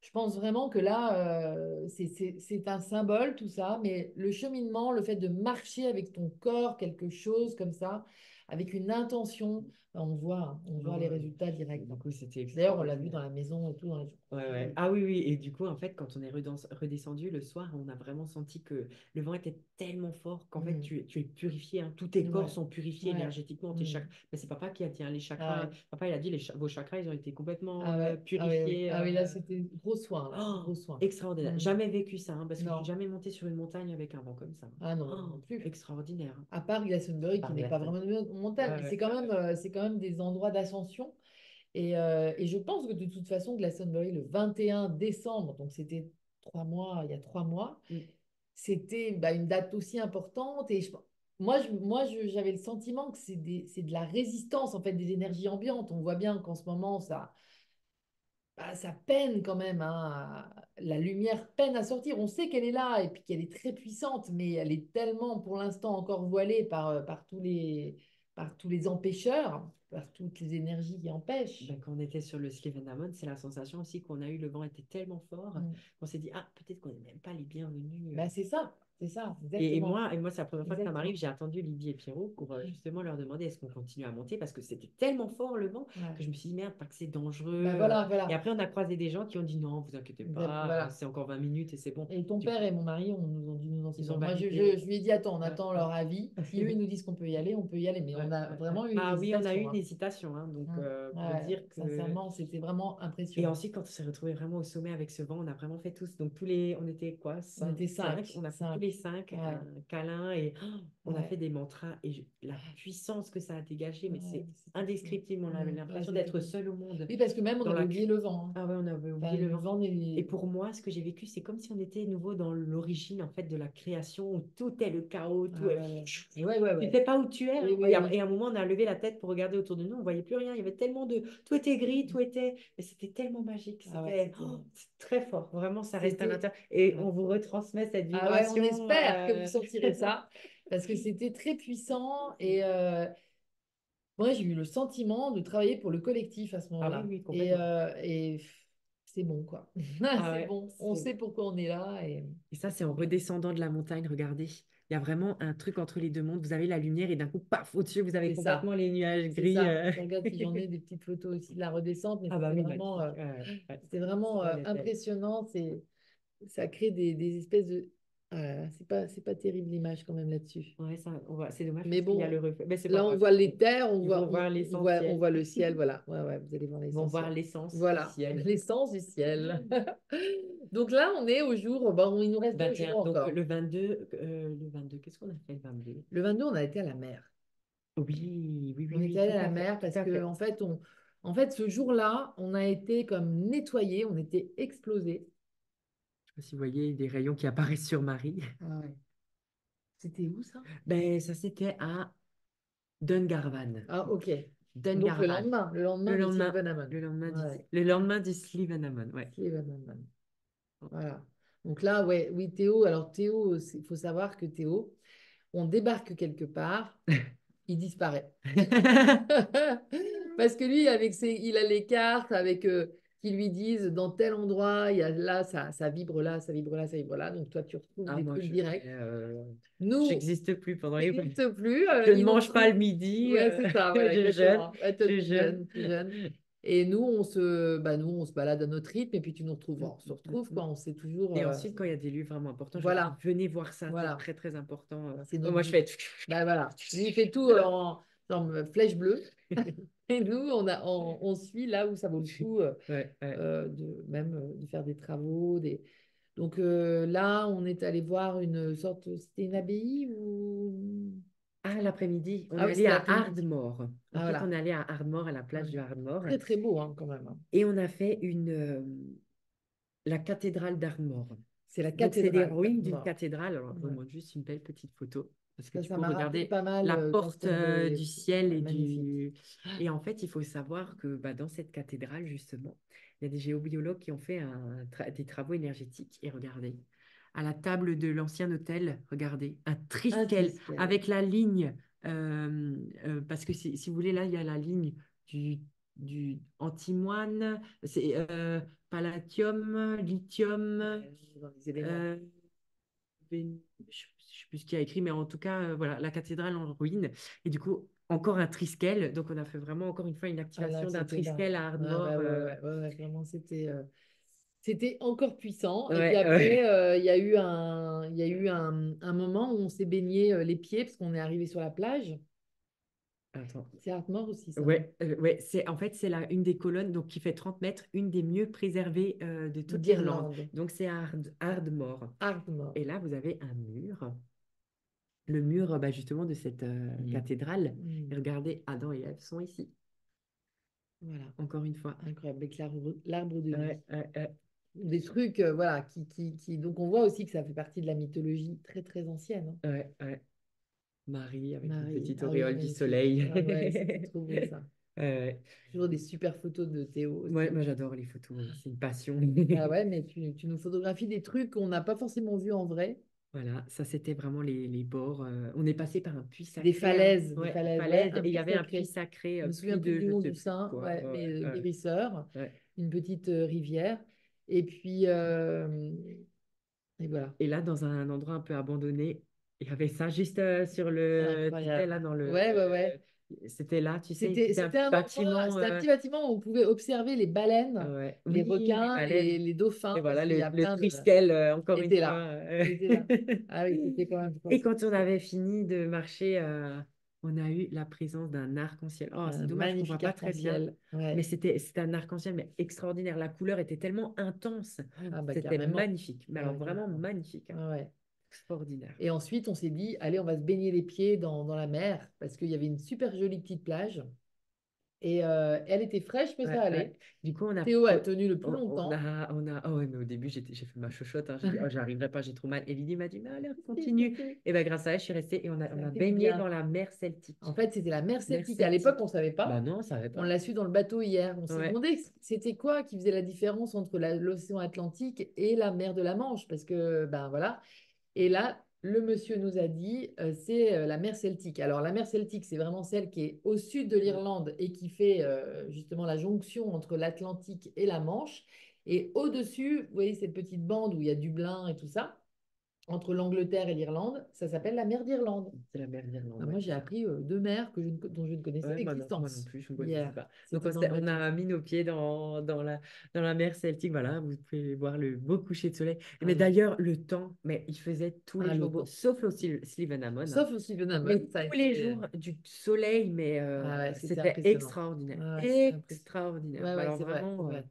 je pense vraiment que là, c'est un symbole, tout ça, mais le cheminement, le fait de marcher avec ton corps, quelque chose comme ça, avec une intention, ben, on voit les Ouais. résultats directs, Du hein. coup, c'était D'ailleurs, on l'a vu extraordinaire. dans la maison et tout, dans les jours qui Ouais, ouais. suivent. Ah oui, oui. Et du coup, en fait, quand on est redescendu le soir, on a vraiment senti que le vent était tellement fort qu'en fait, Mm. tu es purifié, hein. Tous tes corps Ouais, sont purifiés ouais. énergétiquement, tes Mm. chakras. Mais c'est papa qui a dit, hein, les chakras. Ah, Papa, il a dit, vos chakras, ils ont été complètement ah ouais, ah oui, oui. purifiés. Ah oui, là, c'était gros soin, là, Oh, gros soin. extraordinaire. Mm. Jamais vécu ça, hein, parce que je suis Non, jamais montée sur une montagne avec un vent comme ça. ah non, non Oh, plus. extraordinaire. À part Glastonbury, qui Par n'est pas glace. vraiment une montagne, Ouais, mais ouais. c'est quand même des endroits d'ascension. Et je pense que de toute façon, Glastonbury, le 21 décembre, donc c'était 3 mois, il y a 3 mois, Mm. c'était bah, une date aussi importante. Et j'avais le sentiment que c'est de la résistance, en fait, des énergies ambiantes. On voit bien qu'en ce moment, ça peine quand même, hein. La lumière peine à sortir. On sait qu'elle est là et puis qu'elle est très puissante, mais elle est tellement pour l'instant encore voilée par tous les empêcheurs, par toutes les énergies qui empêchent. Ben, quand on était sur le Slivenamon, c'est la sensation aussi qu'on a eu, le vent était tellement fort Mm. qu'on s'est dit, ah, peut-être qu'on n'est même pas les bienvenus. Ben, c'est ça, Et exactement. moi c'est la première fois que ça m'arrive, Exactement. j'ai attendu Lydie et Pierrot pour Mm. justement leur demander est-ce qu'on continue à monter parce que c'était tellement fort le vent Ouais. que je me suis dit, merde, pas que c'est dangereux. Ben Et voilà. après, on a croisé des gens qui ont dit, non, vous inquiétez pas, Voilà. c'est encore 20 minutes et c'est bon. Et ton Du père coup, et mon mari nous ont dit, non, c'est ils ont bon. Moi, validé. je lui ai dit, attends, on Ouais, attend ouais. leur avis. Si eux, ils nous disent qu'on peut y aller, on peut y aller. Mais Ouais, on a ouais, ouais. vraiment eu une Ah oui, on a eu hésitation, une hein. hésitation, hein, donc Mm. pour Ouais, dire que sincèrement, c'était vraiment et impressionnant. ensuite, quand on s'est retrouvés vraiment au sommet avec ce vent, on a vraiment fait tous. Donc, tous les, on était quoi, On était cinq. cinq. On a fait tous Cinq. les cinq Ouais, un câlin et on a fait ouais, des mantras. Et la puissance que ça a dégagé, mais ouais, c'est c'était fou. indescriptible. On avait Mm. Ouais, l'impression c'était d'être fou. seul au monde. Oui, parce que même on Dans avait la... oublié le vent, hein. Ah ouais, on avait Enfin, oublié le le vent. vent Et n'est... pour moi, ce que j'ai vécu, c'est comme si on était nouveau dans l'origine en fait de la création où tout est le chaos, tout Ah est... ouais, ouais. Ouais, ouais, Tu ne ouais. sais pas où tu es, Oui, hein. oui, oui. Et à un moment, on a levé la tête pour regarder autour de nous, on ne voyait plus rien. Il y avait tellement de... Tout était gris, tout était... Mais c'était tellement magique. Ah ouais, C'était c'est très fort. Vraiment, ça reste à c'était... l'intérieur. Et Ouais. on vous retransmet cette Ah ouais, on vibration. espère que vous sentirez ça, parce que c'était très puissant. Et moi, j'ai eu le sentiment de travailler pour le collectif à ce Ah oui, moment-là. oui, complètement. Et c'est bon, quoi. Ah C'est ouais, bon, on sait pourquoi on est là et ça, et c'est c'est en bien. redescendant de la montagne, regardez. Il y a vraiment un truc entre les deux mondes. Vous avez la lumière et d'un coup, paf, au-dessus, vous avez C'est ça, complètement les nuages c'est gris. ça. Je regarde si j'en ai des petites photos aussi de la redescente, mais Ah bah oui, magnifique. Ouais. c'était vraiment Celle-là, elle est belle. impressionnant. Ça crée des espèces de... Ah là là, c'est pas terrible l'image quand même là-dessus. Ouais, ça, c'est dommage Mais parce qu'il y a le bon, reflet. Mais c'est pas là, on grave. voit les terres, Ils vont voir on l'essentiel. voit le ciel, voilà. Ouais, ouais, vous allez voir Ils vont voir l'essentiel. l'essence du Voilà, ciel. l'essence du ciel. Donc là, on est au jour, bon, il nous reste 2 jours 21. Donc encore. le 22, qu'est-ce qu'on a fait le 22? Le 22, on a été à la mer. Oui, oui, oui, On était oui, allé tout à la à fait, mer tout parce à que, fait. en fait, ce jour-là, on a été comme nettoyés, on était explosés. Je sais pas si vous voyez des rayons qui apparaissent sur Marie. Ah ouais. C'était où ça? Ben, ça, c'était à Dungarvan. Ah, ok. Donc Dungarvan. le Le lendemain de lendemain, Silvanaman. Ouais, le lendemain du Slievenamon, ouais. Silvanaman. Voilà. Donc là, ouais, oui, Théo. Alors Théo, il faut savoir que Théo, on débarque quelque part, il disparaît. Parce que lui, il a les cartes avec qui lui disent dans tel endroit, il y a là, ça vibre là, ça vibre là, ça vibre là. Donc toi, tu retrouves Ah, des moi, trucs directs. Nous, j'existe plus pendant il les... n'existe plus. Je ne Il nous mange pas retrouve. le midi, Ouais, c'est ça, voilà, je jeûne, exactement. Ouais, toi, je jeûne. tu jeûnes. Et nous, on se balade à notre rythme et puis tu nous retrouves. On se retrouve, quoi. On sait toujours. Et ensuite, quand il y a des lieux vraiment importants, je leur dis, Voilà, venez voir ça, c'est voilà. très, très important. C'est notre Moi, je but. fais... Ben voilà. Lui, il fait tout en flèche bleue. Et nous, on suit là où ça vaut le coup Ouais, ouais. de faire des travaux. Donc là, on est allé voir une sorte, c'était une abbaye ou... Ah, l'après-midi, on Ah est oui, allé c'était à l'après-midi. Ardmore. En Ah fait, on voilà. est allé à Ardmore, à la Ouais. plage de Ardmore. Très très beau hein, quand même, hein. Et on a fait la cathédrale d'Ardmore. C'est la Donc, c'est des cathédrale ruines d'une d'Ardmore. cathédrale. Alors, je vous Ouais. montre juste une belle petite photo. Parce que du Ça coup, m'a rappelé regardez pas mal la quand porte on avait... du ciel Ouais, et magnifique. du... Et en fait, il faut savoir que bah, dans cette cathédrale, justement, il y a des géobiologues qui ont fait des travaux énergétiques. Et regardez, à la table de l'ancien hôtel, regardez, un Un triskel Triskel. avec la ligne. Parce que si vous voulez, là, il y a la ligne du antimoine, c'est palladium, lithium. Dans les éléments. euh, je ne sais plus ce qu'il y a écrit, mais en tout cas, voilà, la cathédrale en ruine. Et du coup, encore un triskel. Donc, on a fait vraiment, encore une fois, une Ah là, activation d'un c'était dingue. triskel à Ouais, ouais, Ardmore. ouais, ouais, ouais, ouais, vraiment, c'était encore puissant. Et puis Ouais, après, ouais. il y a eu un moment où on s'est baigné les pieds parce qu'on est arrivé sur la plage. Attends. C'est Ardmore aussi, ça, non? Ouais, ouais, en fait, c'est une des colonnes donc, qui fait 30 mètres, une des mieux préservées de toute l'Irlande. D'Irlande. Donc, c'est Ardmore. Ardmore. Et là, vous avez un mur, le mur bah, justement de cette cathédrale. Mm. Et regardez, Adam et Ève sont ici, Voilà. encore une fois. Incroyable. Avec l'arbre de vie. Ouais, ouais, ouais. Des trucs, voilà, Donc, on voit aussi que ça fait partie de la mythologie très, très ancienne, hein. Ouais, ouais. Marie avec une Marie. petite Ah oui, auréole du magnifique. soleil. Ah ouais, c'était trop beau, ça. Ouais. Toujours des super photos de Théo Ouais, aussi. moi j'adore les photos, c'est une passion. Ah ouais, mais tu nous photographies des trucs qu'on n'a pas forcément vus en vrai. Voilà, ça c'était vraiment les bords. On est passé par un puits Des sacré, hein. falaises, Ouais, ouais, falaise, un et il y puits avait un puits sacré. sacré, Je me souviens puits plus de du je nom sais du plus saint, quoi. ouais, mais Ouais, ouais, guérisseur, ouais. une petite rivière. Et puis, et voilà. Et là, dans un endroit un peu abandonné, il y avait ça juste sur C'est tu sais, incroyable. là dans le. Ouais, ouais, ouais. C'était là, tu sais, C'était, c'était un c'était petit un endroit, bâtiment. c'était un petit bâtiment où on pouvait observer les baleines, Ouais. les Oui, les requins et baleines. les dauphins, Et parce voilà, qu'il y a le plein de... Triskel, encore une Était fois. là. Était là. Ah oui, c'était quand même Et fort. quand on avait fini de marcher, on a eu la présence d'un arc-en-ciel. Oh, c'est Un dommage qu'on ne voit magnifique pas très bien, arc-en-ciel. mais Ouais. c'était un arc-en-ciel mais extraordinaire. La couleur était tellement intense. Ah bah C'était carrément. magnifique. Mais Ah alors ouais, vraiment carrément. magnifique, hein. Ah ouais. Extraordinaire. Et ensuite, on s'est dit, allez, on va se baigner les pieds dans la mer, parce qu'il y avait une super jolie petite plage. Et elle était fraîche, mais ça Ouais, ouais. allait. Du coup, Théo a tenu le plus on longtemps. a... Oh, ouais, mais au début, j'ai fait ma chochotte, hein. J'ai dit, oh, j'arriverai pas, j'ai trop mal. Et Lydie m'a dit, mais allez, Si, si, continue. si. Et bien, grâce à elle, je suis restée et Ça on a a fait du baigné dans bien. la mer Celtique. En fait, c'était la mer Mer Celtique. À l'époque, on ne Celtique. savait Bah pas. non, on savait On pas. l'a su dans le bateau hier. On s'est Ouais. demandé c'était quoi qui faisait la différence entre l'océan Atlantique et la mer de la Manche, parce que, ben voilà. Et là, le monsieur nous a dit, c'est la mer Celtique. Alors, la mer Celtique, c'est vraiment celle qui est au sud de Mm. l'Irlande et qui fait justement la jonction entre l'Atlantique et la Manche. Et au-dessus, vous voyez cette petite bande où il y a Dublin et tout ça, entre l'Angleterre et l'Irlande, ça s'appelle la mer d'Irlande. C'est la mer d'Irlande, Ben, ouais, moi, j'ai c'est ça. appris deux mers dont je ne connaissais Ouais, moi non l'existence plus, je ne connaissais hier. pas. Donc, C'était dans le on bateau, a ça. mis nos pieds dans la mer Celtique. Voilà, vous pouvez voir le beau coucher de soleil. Ah Mais oui. d'ailleurs, le temps, mais il faisait tous les Ah, le jours beau, temps. sauf au Slivenamon, hein. Sauf au Stevenham, Mais ça a tous les été... jours, du soleil, mais Ah ouais, c'était c'était impressionnant. extraordinaire. Ah ouais, c'était impressionnant. Extraordinaire. Ouais, Bah, ouais, alors c'est vrai, c'est vraiment, vrai.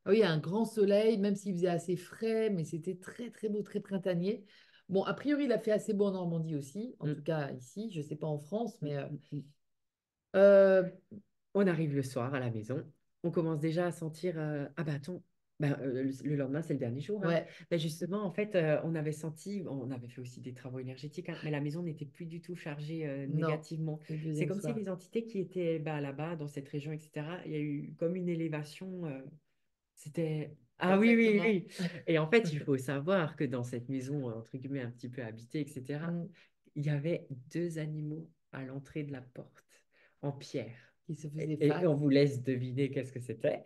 Ah oui, il y a un grand soleil, même s'il faisait assez frais, mais c'était très, très beau, très printanier. Bon, a priori, il a fait assez beau en Normandie aussi, en tout mm, cas ici, je ne sais pas en France, mm, mais mm, mm. euh, On arrive le soir à la maison, on commence déjà à sentir ah bah attends, bah, le lendemain c'est le dernier jour, hein. ouais, Bah, justement en fait on avait senti, on avait fait aussi des travaux énergétiques, hein, mais la maison n'était plus du tout chargée non, négativement. le C'est deuxième comme si soir. les entités qui étaient bah, là-bas dans cette région, etc., il y a eu comme une élévation, c'était ah oui oui Exactement. oui. Et en fait il faut savoir que dans cette maison entre guillemets un petit peu habitée, etc., Mm. il y avait deux animaux à l'entrée de la porte en pierre. Qui se faisait Et face. on vous laisse deviner qu'est-ce que c'était.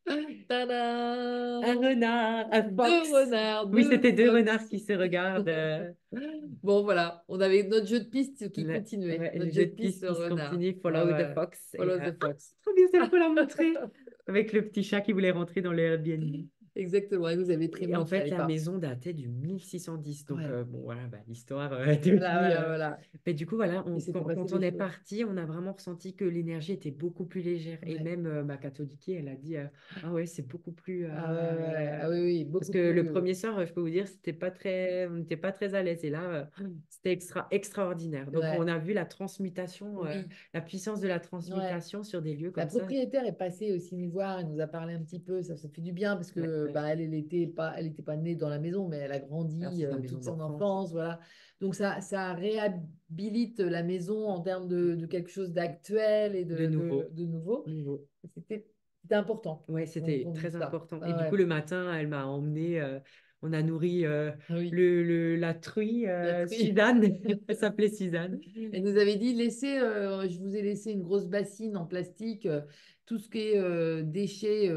Un Tadam! renard, un Deux fox. renards, Oui, deux c'était deux renards fox. qui se regardent. Bon, voilà, on avait notre jeu de piste qui continuait. Ouais, le Notre jeu jeu de de piste piste sur qui se renard. continue, Ah Follow the ouais, Fox. Et, follow the ah, fox. trop bien, ça, il faut la montrer. Avec le petit chat qui voulait rentrer dans le Airbnb. Exactement. Et vous avez Et en prévenu qu'il fait, fallait la pas. maison datait du 1610. Donc, Ouais. bon, voilà, bah, l'histoire était Voilà, finie. voilà, voilà. Mais du coup, voilà, Il s'était passé quand des on est choses. parti, on a vraiment ressenti que l'énergie était beaucoup plus légère. Et Ouais. même ma catholique, elle a dit, ah ouais, c'est beaucoup plus... Ah ouais, ouais. Ah oui, oui, Parce beaucoup que le plus. premier soir, je peux vous dire, c'était pas très... on n'était pas très à l'aise. Et là, c'était extraordinaire. Donc, on Ouais. a vu la transmutation, Oui. la puissance de la Ouais. transmutation sur des lieux La comme ça. propriétaire est passée aussi nous voir, elle nous a parlé un petit peu, ça fait du bien parce Ouais, que ouais. bah, elle était pas née dans la maison, mais elle a Alors, grandi c'est sa maison toute son d'enfance. enfance, voilà. Donc ça réhabilite la maison en termes de quelque chose d'actuel et De nouveau. de nouveau. Nouveau. C'était c'était important Ouais, c'était qu'on vive très ça. important. Et Ah du coup, ouais. le matin, elle m'a emmené, on a nourri Ah oui, la truie, la truie. Suzanne. Elle s'appelait Suzanne. Elle nous avait dit, je vous ai laissé une grosse bassine en plastique, tout ce qui est déchets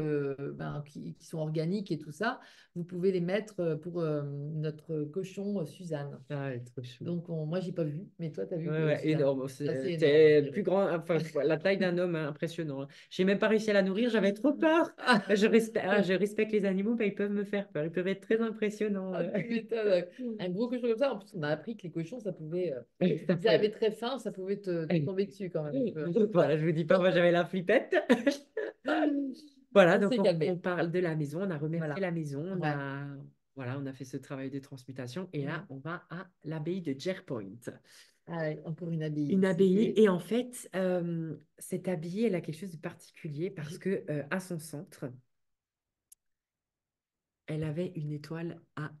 ben, qui sont organiques et tout ça, vous pouvez les mettre pour notre cochon Suzanne. Ah, elle est trop chou. Donc, moi, j'ai pas vu, mais toi, tu as vu Ouais, ouais, Suzanne. énorme. Assez énorme, on C'était plus dirait. grand, enfin, la taille d'un homme, hein, impressionnant. J'ai même pas réussi à la nourrir, j'avais trop peur. Ah, Je respecte les animaux, mais ils peuvent me faire peur. Ils peuvent être très impressionnants. ah, tu m'étonnes. Un gros cochon comme ça. En plus, on a appris que les cochons, ça pouvait, Ça s'ils peut avaient être- très faim, ça pouvait te tomber dessus quand même un peu. Voilà, je vous dis pas, moi j'avais la flippette. Voilà, On donc s'est on calmé. parle de la maison, on a remercié Voilà. la maison, Ouais. voilà, on a fait ce travail de transmutation et là, Mm. on va à l'abbaye de Jerpoint. Ah ouais, encore une abbaye. Une abbaye, C'était. et en fait, cette abbaye, elle a quelque chose de particulier parce que à son centre, elle avait une étoile à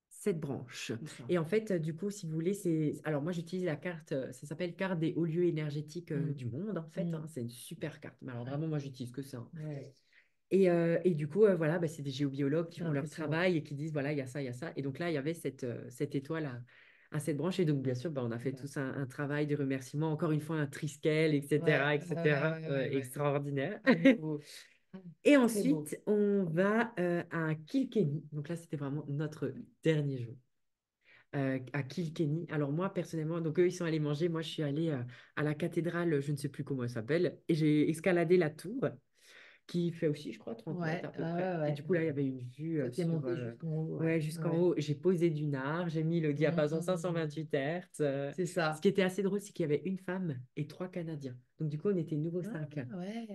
7 branches. C'est ça. Et en fait, du coup, si vous voulez, c'est... Alors moi, j'utilise la carte, ça s'appelle carte des hauts lieux énergétiques Mm. du monde, en fait, hein. Mm. C'est une super carte. Mais alors Ouais. vraiment, moi, j'utilise que ça, hein. Ouais. Et du coup, voilà, bah, c'est des géobiologues qui C'est font leur impressionnant. travail et qui disent, voilà, il y a ça, il y a ça. Et donc là, il y avait cette étoile à 7 branches. Et donc, bien sûr, bah, on a fait Ouais. tous un travail de remerciement. Encore une fois, un triskel, Ouais, etc., ouais, ouais, etc. ouais, ouais, ouais. Extraordinaire. Ah, c'est beau. Et Très beau. ensuite, on va à Kilkenny. Donc là, c'était vraiment notre dernier jour. À Kilkenny. Alors moi, personnellement, donc eux, ils sont allés manger. Moi, je suis allée à la cathédrale, je ne sais plus comment elle s'appelle. Et j'ai escaladé la tour qui fait aussi, je crois, 30 mètres Ouais, à peu ouais, près. ouais, Et ouais, du coup, là, il y ouais. avait une vue Ça t'est sur, monté jusqu'en haut, ouais. ouais, jusqu'en Ouais. haut. J'ai posé du nard, j'ai mis le diapason Mmh. 528 Hz. C'est Ce ça. qui était assez drôle, c'est qu'il y avait une femme et 3 Canadiens. Donc, du coup, on était nouveau Ah, 5,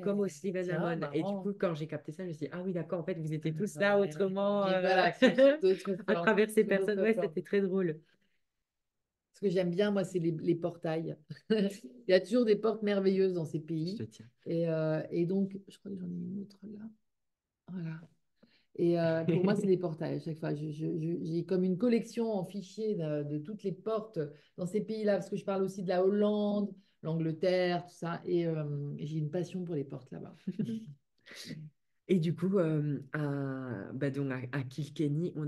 comme au ouais. Steven Tiens, Hammond. Et du coup, marrant. quand j'ai capté ça, je me suis dit, ah oui, d'accord, en fait, vous étiez tous là Ouais. autrement, Et voilà, créer d'autres à formes, travers ces sous personnes. d'autres Ouais, formes. c'était très drôle. Ce que j'aime bien, moi, c'est les portails. Il y a toujours des portes merveilleuses dans ces Je te pays. tiens. Et donc, je crois que j'en ai une autre là. Voilà. Et pour moi, c'est des portails à chaque fois. J'ai comme une collection en fichier de toutes les portes dans ces pays-là, parce que je parle aussi de la Hollande, l'Angleterre, tout ça. Et j'ai une passion pour les portes là-bas. Et du coup, bah donc à Kilkenny, Ouais.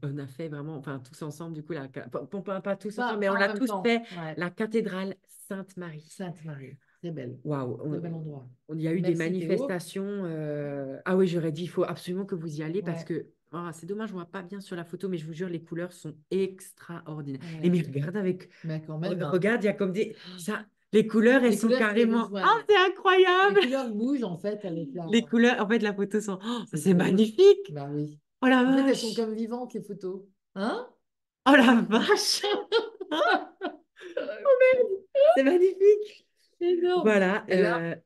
on a fait vraiment, enfin tous ensemble, du coup, pas tous ensemble, Pas, mais on pas en l'a même tous temps. fait, Ouais. la cathédrale Sainte-Marie. Sainte-Marie, très belle. Waouh, Très bel endroit. il y a eu des Merci Théo. manifestations. Ah oui, j'aurais dit, il faut absolument que vous y allez parce Ouais. que c'est dommage, je vois pas bien sur la photo, mais je vous jure, les couleurs sont extraordinaires. Et Ouais. mais regarde Mais quand même, hein. regarde, il y a comme des, ça, les couleurs, elles Les sont couleurs se carrément, rejoignent. c'est Les incroyable! couleurs bougent en fait avec Les la. couleurs, en fait, la photo sont, C'est c'est trop beau. magnifique! Bah oui. Oh la En fait, elles sont vache! comme vivantes, les photos. Hein? Oh la vache! Oh merde! C'est magnifique! Énorme. Voilà. Et là,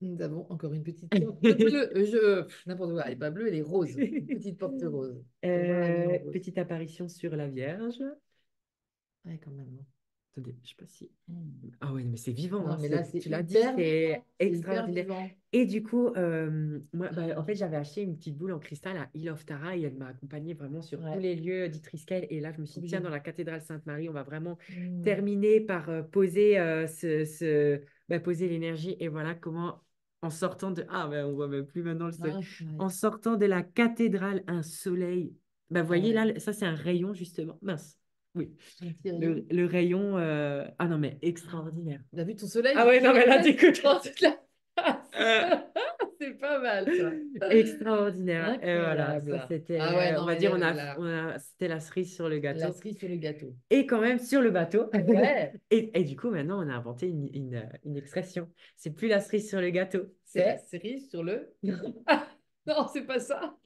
nous avons encore une petite porte bleue. N'importe quoi. Elle n'est pas bleue, elle est rose. Une petite porte rose. J'aime bien la vie en rose. Petite apparition sur la Vierge. Ouais, quand même. Attendez, je sais pas si. Hmm. Ah ouais, mais c'est vivant, Non, hein, mais là, c'est tu l'as dit, hyper c'est vivant. C'est hyper extraordinaire. vivant. Et du coup, moi, bah, en fait, j'avais acheté une petite boule en cristal à Hill of Tara et elle m'a accompagnée vraiment sur tous Ouais, les lieux d'Itriskel. Et là, je me suis trop dit, tiens, dans joli. la cathédrale Sainte-Marie, on va vraiment Hmm. terminer par poser, poser l'énergie. Et voilà comment, en sortant de. Ah, ben, on voit même plus maintenant le soleil. Ah, ouais. En sortant de la cathédrale, un soleil. Bah, vous Ah voyez ouais. là, ça, c'est un rayon, justement. Mince. Oui. Un petit rayon. Le rayon. Ah non, mais extraordinaire. T'as vu ton soleil Ah du ouais, coup, non, il mais là, reflète t'écoutes. dans toute la face. Euh, C'est pas mal, ça. Extraordinaire. Et voilà, ça Incroyable. Ah ouais, c'était, on non, va mais dire, c'était la cerise sur le la gâteau. cerise sur le gâteau. Et quand même sur le bateau. Ouais, Et du coup, maintenant, on a inventé une expression. C'est plus la cerise sur le gâteau, c'est la c'est cerise sur le. Non, c'est pas ça.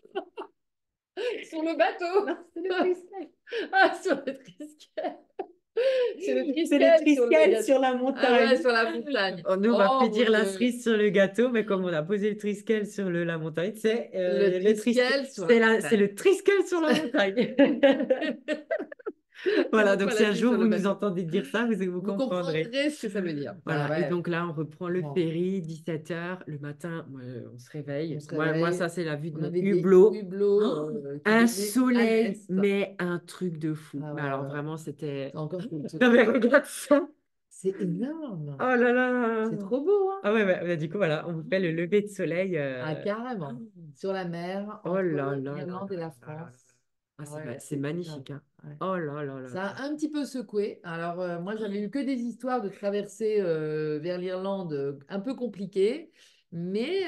Sur le bateau. Non, c'est le Triskel. Ah, sur le Triskel. C'est le C'est le Triskel sur le Triskel gâteau. sur la Ah ouais, montagne. sur la montagne. Oh, nous, on va Oh plus mon dire la Dieu. cerise sur le gâteau, mais comme on a posé le Triskel sur la montagne, c'est Le le Triskel. Triskel sur la C'est montagne. le Triskel sur la montagne. Ce Voilà, n'est donc pas si la un cerise jour sur le vous nous bateau. entendez dire ça, vous Vous comprendrez. comprendrez ce que ça veut dire. Bah Voilà, et ouais. donc là, on reprend le Bon, ferry, 17 h le matin, on se on réveille. se Moi, réveille. ça, c'est la vue de On mon avait des hublot. hublots Oh, qui un donnaient à soleil, l'est. mais un truc de fou. Ah Mais ouais, alors, ouais. vraiment, c'était... C'est encore Non, mais regarde ça. C'est énorme. Oh là là. C'est trop beau, hein? Ah ouais, du coup, voilà, on vous fait le lever de soleil. Ah, carrément. Sur la mer, Oh entre là là là là l'Irlande et la là là là. France. Ah, Ah ouais, c'est c'était top. magnifique, hein. Ouais. Oh là là là Ça là. a un petit peu secoué. Alors, moi, j'avais eu que des histoires de traversée vers l'Irlande un peu compliquées, mais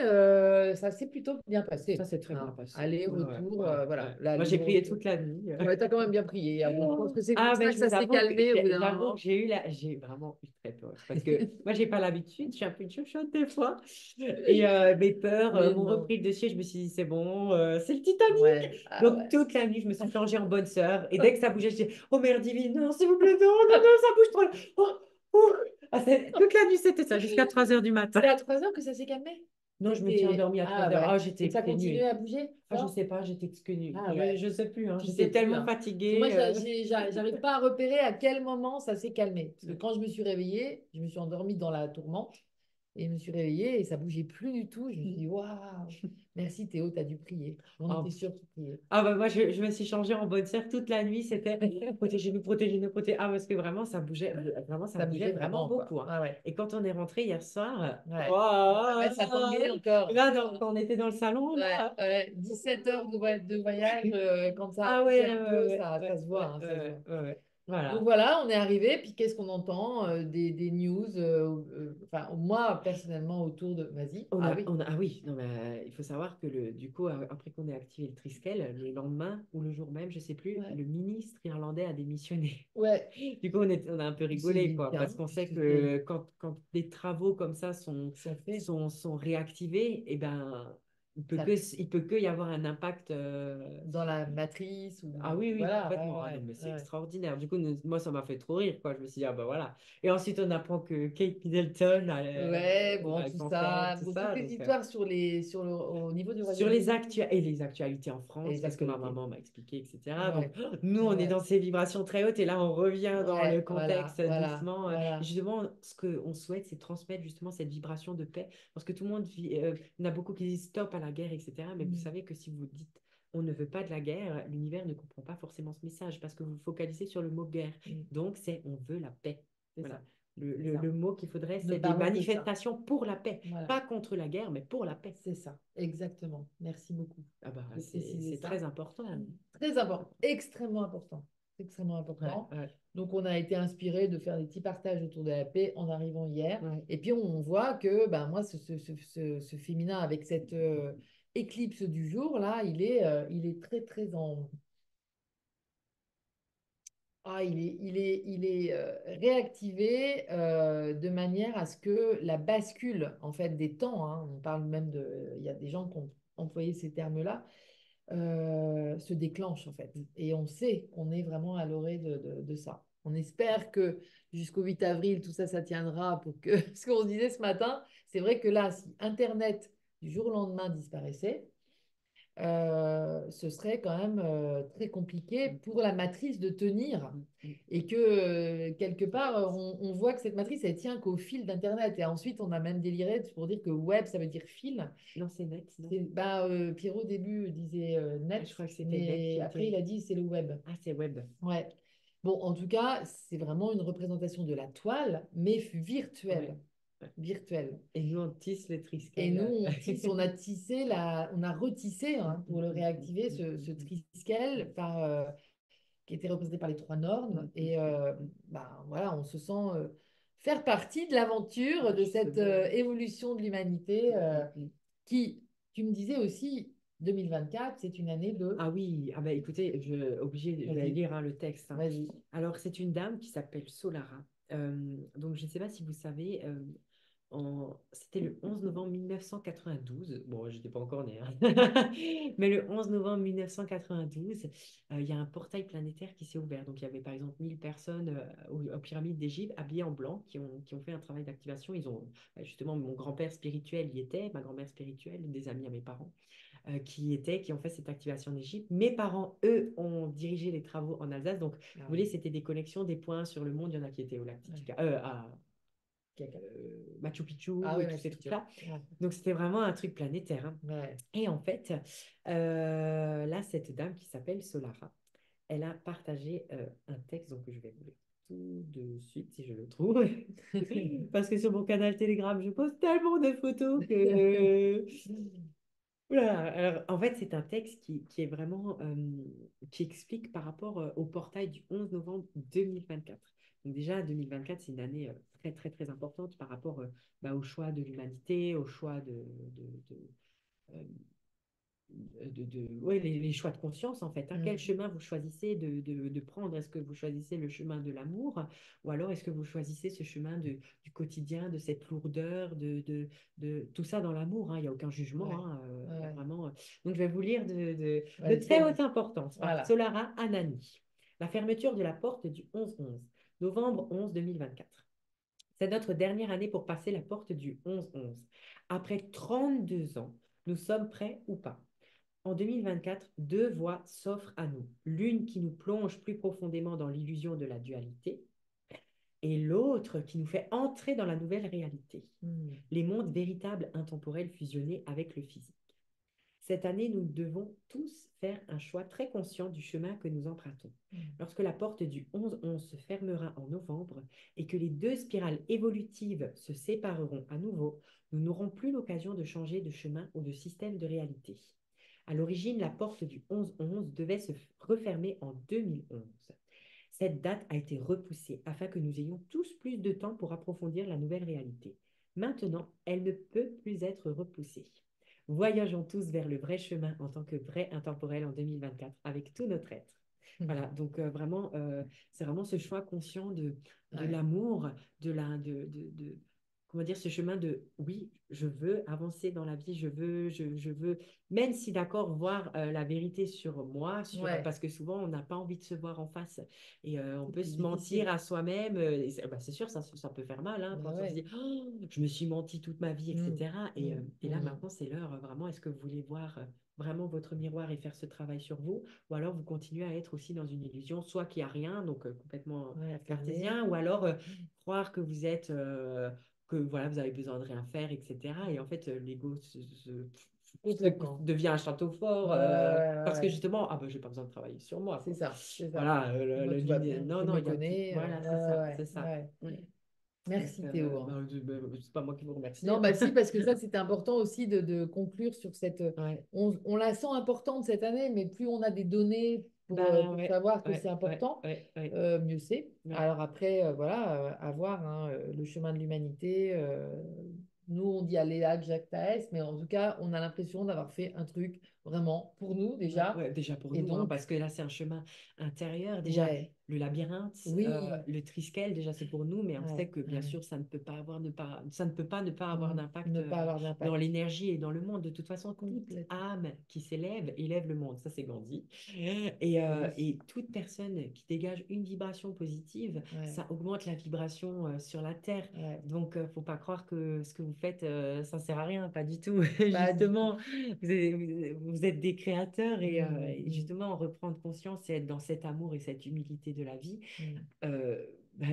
ça s'est plutôt bien passé. Ça, c'est très bien Hein. passé. Aller, Ouais, ouais, retour, ouais, voilà. ouais. Là, Moi, les j'ai prié nourritures. toute la nuit. Ouais, t'as quand même bien prié. Hein. Je pense que c'est Ah, pour ben ça que je ça vous s'est avoue que calmé au bout d'un j'avoue moment. que j'ai vraiment eu très peur. Parce que moi, j'ai pas l'habitude, je suis un peu une chouchoute des fois. Et mes peurs Mais m'ont non. repris le dessus. Je me suis dit, c'est bon, c'est le Titanic. Ouais. Ah Donc, ouais. toute la nuit, je me suis plongée en bonne sœur. Et dès que ça bougeait, je disais, oh mère divine, non, s'il vous plaît, non, non, non, ça bouge trop. Oh, oh. Ah, toute la nuit, c'était ça, jusqu'à 3 h du matin. C'est à 3 heures que ça s'est calmé? Non, je me suis endormie à 3 Ah heures. ouais. Ah, Et j'étais ça continuait exténuée. à bouger Ah, je fort? sais pas, j'étais exténuée. Ah ouais. Je sais plus, hein. Tu sais J'étais plus, tellement hein. Parce que moi, fatiguée. j'arrive pas à repérer à quel moment ça s'est calmé. Parce que quand je me suis réveillée, je me suis endormie dans la tourmente et je me suis réveillée et ça bougeait plus du tout. Je me suis dit, waouh, merci Théo, t'as dû prier. On Ah, était sûrs que tu priais. ah bah moi, je me suis changée en bonne sœur toute la nuit. C'était protégez-nous, protégez-nous, protégez. Ah, parce que vraiment, ça Ça bougeait bougeait vraiment vraiment, quoi. beaucoup, hein. Ah ouais. Et quand on est rentré hier soir, Ouais. oh, Ouais, ça tanguait encore. là, quand on était dans le salon, Ouais, là. ouais. 17 heures de voyage, quand ça a Ah bougé ouais, un ouais, peu, ouais, ça ouais, se voit, ouais, hein, ça se ouais, voit. ouais, ouais. Donc Voilà. voilà, on est arrivé, puis qu'est-ce qu'on entend? Des news, enfin, moi, personnellement, autour de... Vas-y. Ah oui. Ah oui, non, mais il faut savoir que du coup, après qu'on ait activé le Triskel, le lendemain ou le jour même, je sais plus, Ouais. le ministre irlandais a démissionné. Ouais, Du coup, on a un peu c'est rigolé, vite, quoi, parce hein, qu'on sait puisque c'est que quand des travaux comme ça sont faits. sont réactivés, eh ben, Ça, il peut que y avoir un impact. dans la matrice, Ah ou... oui, oui, Voilà, complètement. Ah non, ouais, mais c'est ouais. extraordinaire. Du coup, moi, ça m'a fait trop rire, quoi. Je me suis dit, ah bah voilà. Et ensuite, on apprend que Kate Middleton Ouais, a bon, le tout cancer, ça. tout Bon, toutes ça. les Donc, histoires au niveau du sur Royaume-Uni et les actualités en et France, les parce que ma actualités. maman m'a expliqué, etc. Donc, Ouais, nous, on est ouais, dans ces vibrations très hautes et là, on revient dans le ouais, voilà, contexte voilà, doucement. Et voilà. justement, ce qu'on souhaite, c'est transmettre justement cette vibration de paix. Parce que tout le monde vit, il y en a beaucoup qui disent stop à la guerre, etc. Mais vous Mm, savez que si vous dites on ne veut pas de la guerre, l'univers ne comprend pas forcément ce message parce que vous focalisez sur le mot guerre. mm. Donc, c'est on veut la paix. C'est Voilà. ça, c'est ça. Le mot qu'il faudrait, Ne c'est des parlons que de ça. manifestations pour la paix. Voilà, Pas contre la guerre, mais pour la paix. c'est ça, exactement. Merci beaucoup Ah bah, de préciser c'est ça. très important. Très important, extrêmement important, extrêmement Ouais, important. ouais, Donc, on a été inspiré de faire des petits partages autour de la paix en arrivant hier. ouais. Et puis, on voit que ben, moi, ce féminin avec cette éclipse du jour, là, il est très, très en... Ah, il est réactivé de manière à ce que la bascule, en fait, des temps, hein, on parle même de... Il y a des gens qui ont employé ces termes-là, se déclenche en fait. Et on sait qu'on est vraiment à l'orée de ça. On espère que jusqu'au 8 avril, tout ça, ça tiendra pour que... Ce qu'on se disait ce matin, c'est vrai que là, si Internet du jour au lendemain disparaissait, ce serait quand même très compliqué pour la matrice de tenir. Et que quelque part, on voit que cette matrice, elle tient qu'au fil d'Internet. Et ensuite, on a même déliré pour dire que web, ça veut dire fil. Non, c'est net, non? Bah, Pierrot, au début, disait Ah, net, je crois que c'était net qui mais après, il était. a dit c'est le web. Ah, c'est web. Ouais. Bon, en tout cas, c'est vraiment une représentation de la toile, mais Ouais, virtuelle. ouais. Virtuelle. Et nous, on tisse le Et nous, triskel. on a tissé on a retissé hein, pour le réactiver ce triskel qui était représenté par les trois normes. Et bah, voilà, on se sent faire partie de l'aventure de cette Justement. évolution de l'humanité qui, tu me disais aussi, 2024, c'est une année de... Ah oui, ah bah écoutez, je vais Vas-y, lire hein, le texte, hein. vas-y. Alors, c'est une dame qui s'appelle Solara. Donc, je ne sais pas si vous savez, c'était le 11 novembre 1992. Bon, je n'étais pas encore née, hein. Mais le 11 novembre 1992, il y a un portail planétaire qui s'est ouvert. Donc, il y avait par exemple 1000 personnes aux pyramides d'Égypte habillées en blanc qui ont fait un travail d'activation. Ils ont, justement, mon grand-père spirituel y était, ma grand-mère spirituelle, des amis à mes parents qui ont fait cette activation en Égypte. Mes parents, eux, ont dirigé les travaux en Alsace. Donc, vous voulez, c'était des connexions, des points sur le monde. Il y en a qui étaient au lac Titicaca, à Machu Picchu Ah oui, et tous Machu ces Picchu. trucs-là. Ouais. Donc, c'était vraiment un truc planétaire, hein. Ouais. Et en fait, là, cette dame qui s'appelle Solara, elle a partagé un texte, donc je vais vous lire tout de suite si je le trouve. Parce que sur mon canal Telegram, je poste tellement de photos que... Oula, alors, en fait, c'est un texte qui est vraiment, qui explique par rapport au portail du 11 novembre 2024. Donc déjà, 2024, c'est une année très, très, très importante par rapport au choix de l'humanité, au choix euh, ouais, les choix de conscience, en fait, hein. Quel Mm. chemin vous choisissez de prendre? Est-ce que vous choisissez le chemin de l'amour ou alors est-ce que vous choisissez ce chemin du quotidien, de cette lourdeur, de tout ça dans l'amour, hein. Il n'y a aucun jugement, Ouais. hein, Ouais. vraiment. Donc, je vais vous lire de Ouais, très très... haute importance par Voilà. Solara Anani. La fermeture de la porte du 11-11, novembre 11 2024. C'est notre dernière année pour passer la porte du 11-11. Après 32 ans, nous sommes prêts ou pas? En 2024, deux voies s'offrent à nous. L'une qui nous plonge plus profondément dans l'illusion de la dualité et l'autre qui nous fait entrer dans la nouvelle réalité, Mm. les mondes véritables intemporels fusionnés avec le physique. Cette année, nous devons tous faire un choix très conscient du chemin que nous empruntons. Mm. Lorsque la porte du 11-11 se fermera en novembre et que les deux spirales évolutives se sépareront à nouveau, nous n'aurons plus l'occasion de changer de chemin ou de système de réalité. À l'origine, la porte du 11-11 devait se refermer en 2011. Cette date a été repoussée afin que nous ayons tous plus de temps pour approfondir la nouvelle réalité. Maintenant, elle ne peut plus être repoussée. Voyageons tous vers le vrai chemin en tant que vrai intemporel en 2024 avec tout notre être. Voilà, donc vraiment, c'est vraiment ce choix conscient de Ouais. l'amour, comment dire, ce chemin de oui, je veux avancer dans la vie, je veux, même si d'accord, voir la vérité sur moi, Ouais. parce que souvent on n'a pas envie de se voir en face et on C'est peut plus se mentir difficile. à soi-même. C'est sûr, ça peut faire mal, hein, Bah quand on se ouais. dit oh, je me suis menti toute ma vie, Mm. etc. Mm. Et là Mm. maintenant, c'est l'heure vraiment, est-ce que vous voulez voir vraiment votre miroir et faire ce travail sur vous, ou alors vous continuez à être aussi dans une illusion, soit qu'il n'y a rien, donc complètement Ouais, fermé. cartésien, ou alors croire que vous êtes, que voilà, vous avez besoin de rien faire, etc. Et en fait, l'ego Complètement. devient un château Ouais, fort ouais, ouais, parce que ouais. justement, ah ben, j'ai pas besoin de travailler sur moi, C'est quoi. ça, c'est ça. Voilà, Moi, tout va bien, non, je non, me il y a plus. connais. Voilà, c'est Ouais, ça, ouais, c'est ça. ouais. Oui. Donc, Merci Théo, hein. c'est pas moi qui vous remercie, Non, hein. bah si, parce que ça, c'était important aussi de conclure sur cette... Ouais. On la sent importante cette année, mais plus on a des données Bah pour ouais, savoir que c'est ouais, ouais, important, ouais, ouais, mieux c'est. ouais. Alors après, voilà, à voir, hein, le chemin de l'humanité. Nous, on dit Aléa, Jacques Taès, mais en tout cas, on a l'impression d'avoir fait un truc vraiment pour nous Ouais, déjà. ouais, déjà pour Et nous, hein, donc, parce que là, c'est un chemin intérieur. Déjà, ouais, le labyrinthe, oui, le Triskel, déjà, c'est pour nous, mais on ouais, sait que bien ouais. sûr, ça ne peut pas ne pas avoir d'impact Ne pas avoir dans d'impact. l'énergie et dans le monde. De toute façon, toute Complètement. âme qui s'élève élève le monde. Ça, c'est Gandhi. Eh oui, Et toute personne qui dégage une vibration positive, ouais, ça augmente la vibration sur la Terre. ouais. Donc, faut pas croire que ce que vous faites, ça sert à rien, pas du tout. Pas du tout. Justement, vous êtes des créateurs et Mm, justement reprendre conscience et être dans cet amour et cette humilité de la vie, mm.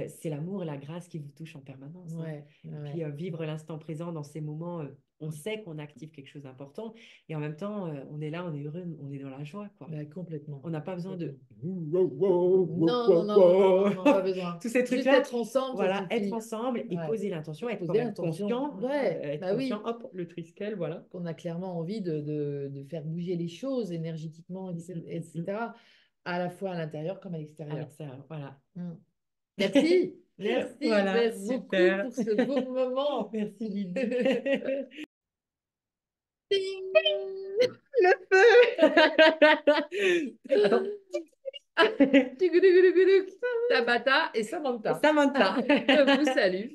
c'est l'amour et la grâce qui vous touchent en permanence, hein. Ouais, Et puis ouais. vivre l'instant présent dans ces moments, on sait qu'on active quelque chose d'important et en même temps, on est là, on est heureux, on est dans la joie, quoi. Ouais, complètement. On n'a pas besoin Complètement. de Non, non, non, non, non, non, non, pas besoin. tous ces Juste trucs-là. être ensemble, ça Voilà, être suffit. ensemble et Ouais. poser l'intention, être quand Poser même l'intention. conscient, hein, Ouais, être bah conscient, oui. hop, le triskel, voilà. Qu'on a clairement envie de faire bouger les choses énergétiquement, etc. À la fois à l'intérieur comme à À l'extérieur. l'extérieur, voilà. Mm. Merci. Merci. Voilà, Merci beaucoup super. pour ce beau moment. Merci Lydie. Ding. Le feu. Attends. Tugudugudugudug. Tabata et Samantha Samantha. vous salue.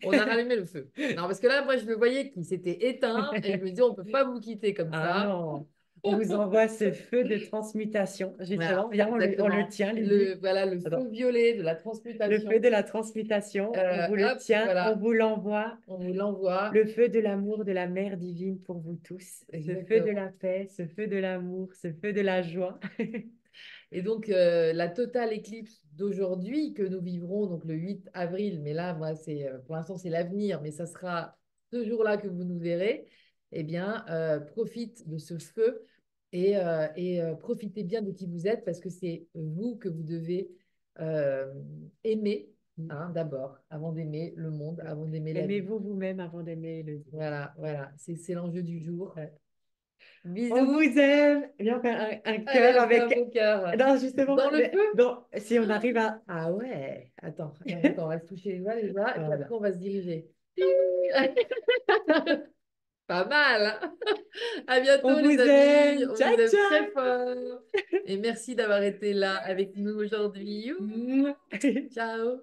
On a rallumé le feu. Non, parce que là, moi, je le voyais qui s'était éteint et je me dis, on ne peut pas vous quitter comme Ah ça. non, on vous envoie ce feu de transmutation. Justement, Voilà, viens, on le exactement. tient, Lydie. Voilà, le Attends. feu violet de la Le feu transmutation. de la transmutation, on vous le Hop, tient, on voilà, vous l'envoie. on vous l'envoie. Le feu de l'amour de la mère divine pour vous tous. Ce feu de Exactement. la paix, ce feu de l'amour, ce feu de la joie. Et donc, la totale éclipse d'aujourd'hui que nous vivrons, donc le 8 avril, mais là, moi, pour l'instant, c'est l'avenir, mais ça sera ce jour-là que vous nous verrez, eh bien, profite de ce feu et profitez bien de qui vous êtes parce que c'est vous que vous devez euh, aimer, hein, d'abord, avant d'aimer le monde, avant d'aimer la vie. Aimez-vous vous-même avant d'aimer le Dieu. Voilà, voilà, c'est l'enjeu du jour. On Bisous. vous aime. Viens, on fait un Allez, cœur on fait un avec. beau cœur. Non, justement, Dans le feu? si on arrive à. Ah ouais, attends, attends, attends, on va se toucher les doigts, et puis Voilà. après on va se diriger. Pas mal, hein. À On bientôt vous les amis, aime. on Ciao, vous aime très ciao. fort. Et merci d'avoir été là avec nous aujourd'hui. Youhou. Mouah. Ciao.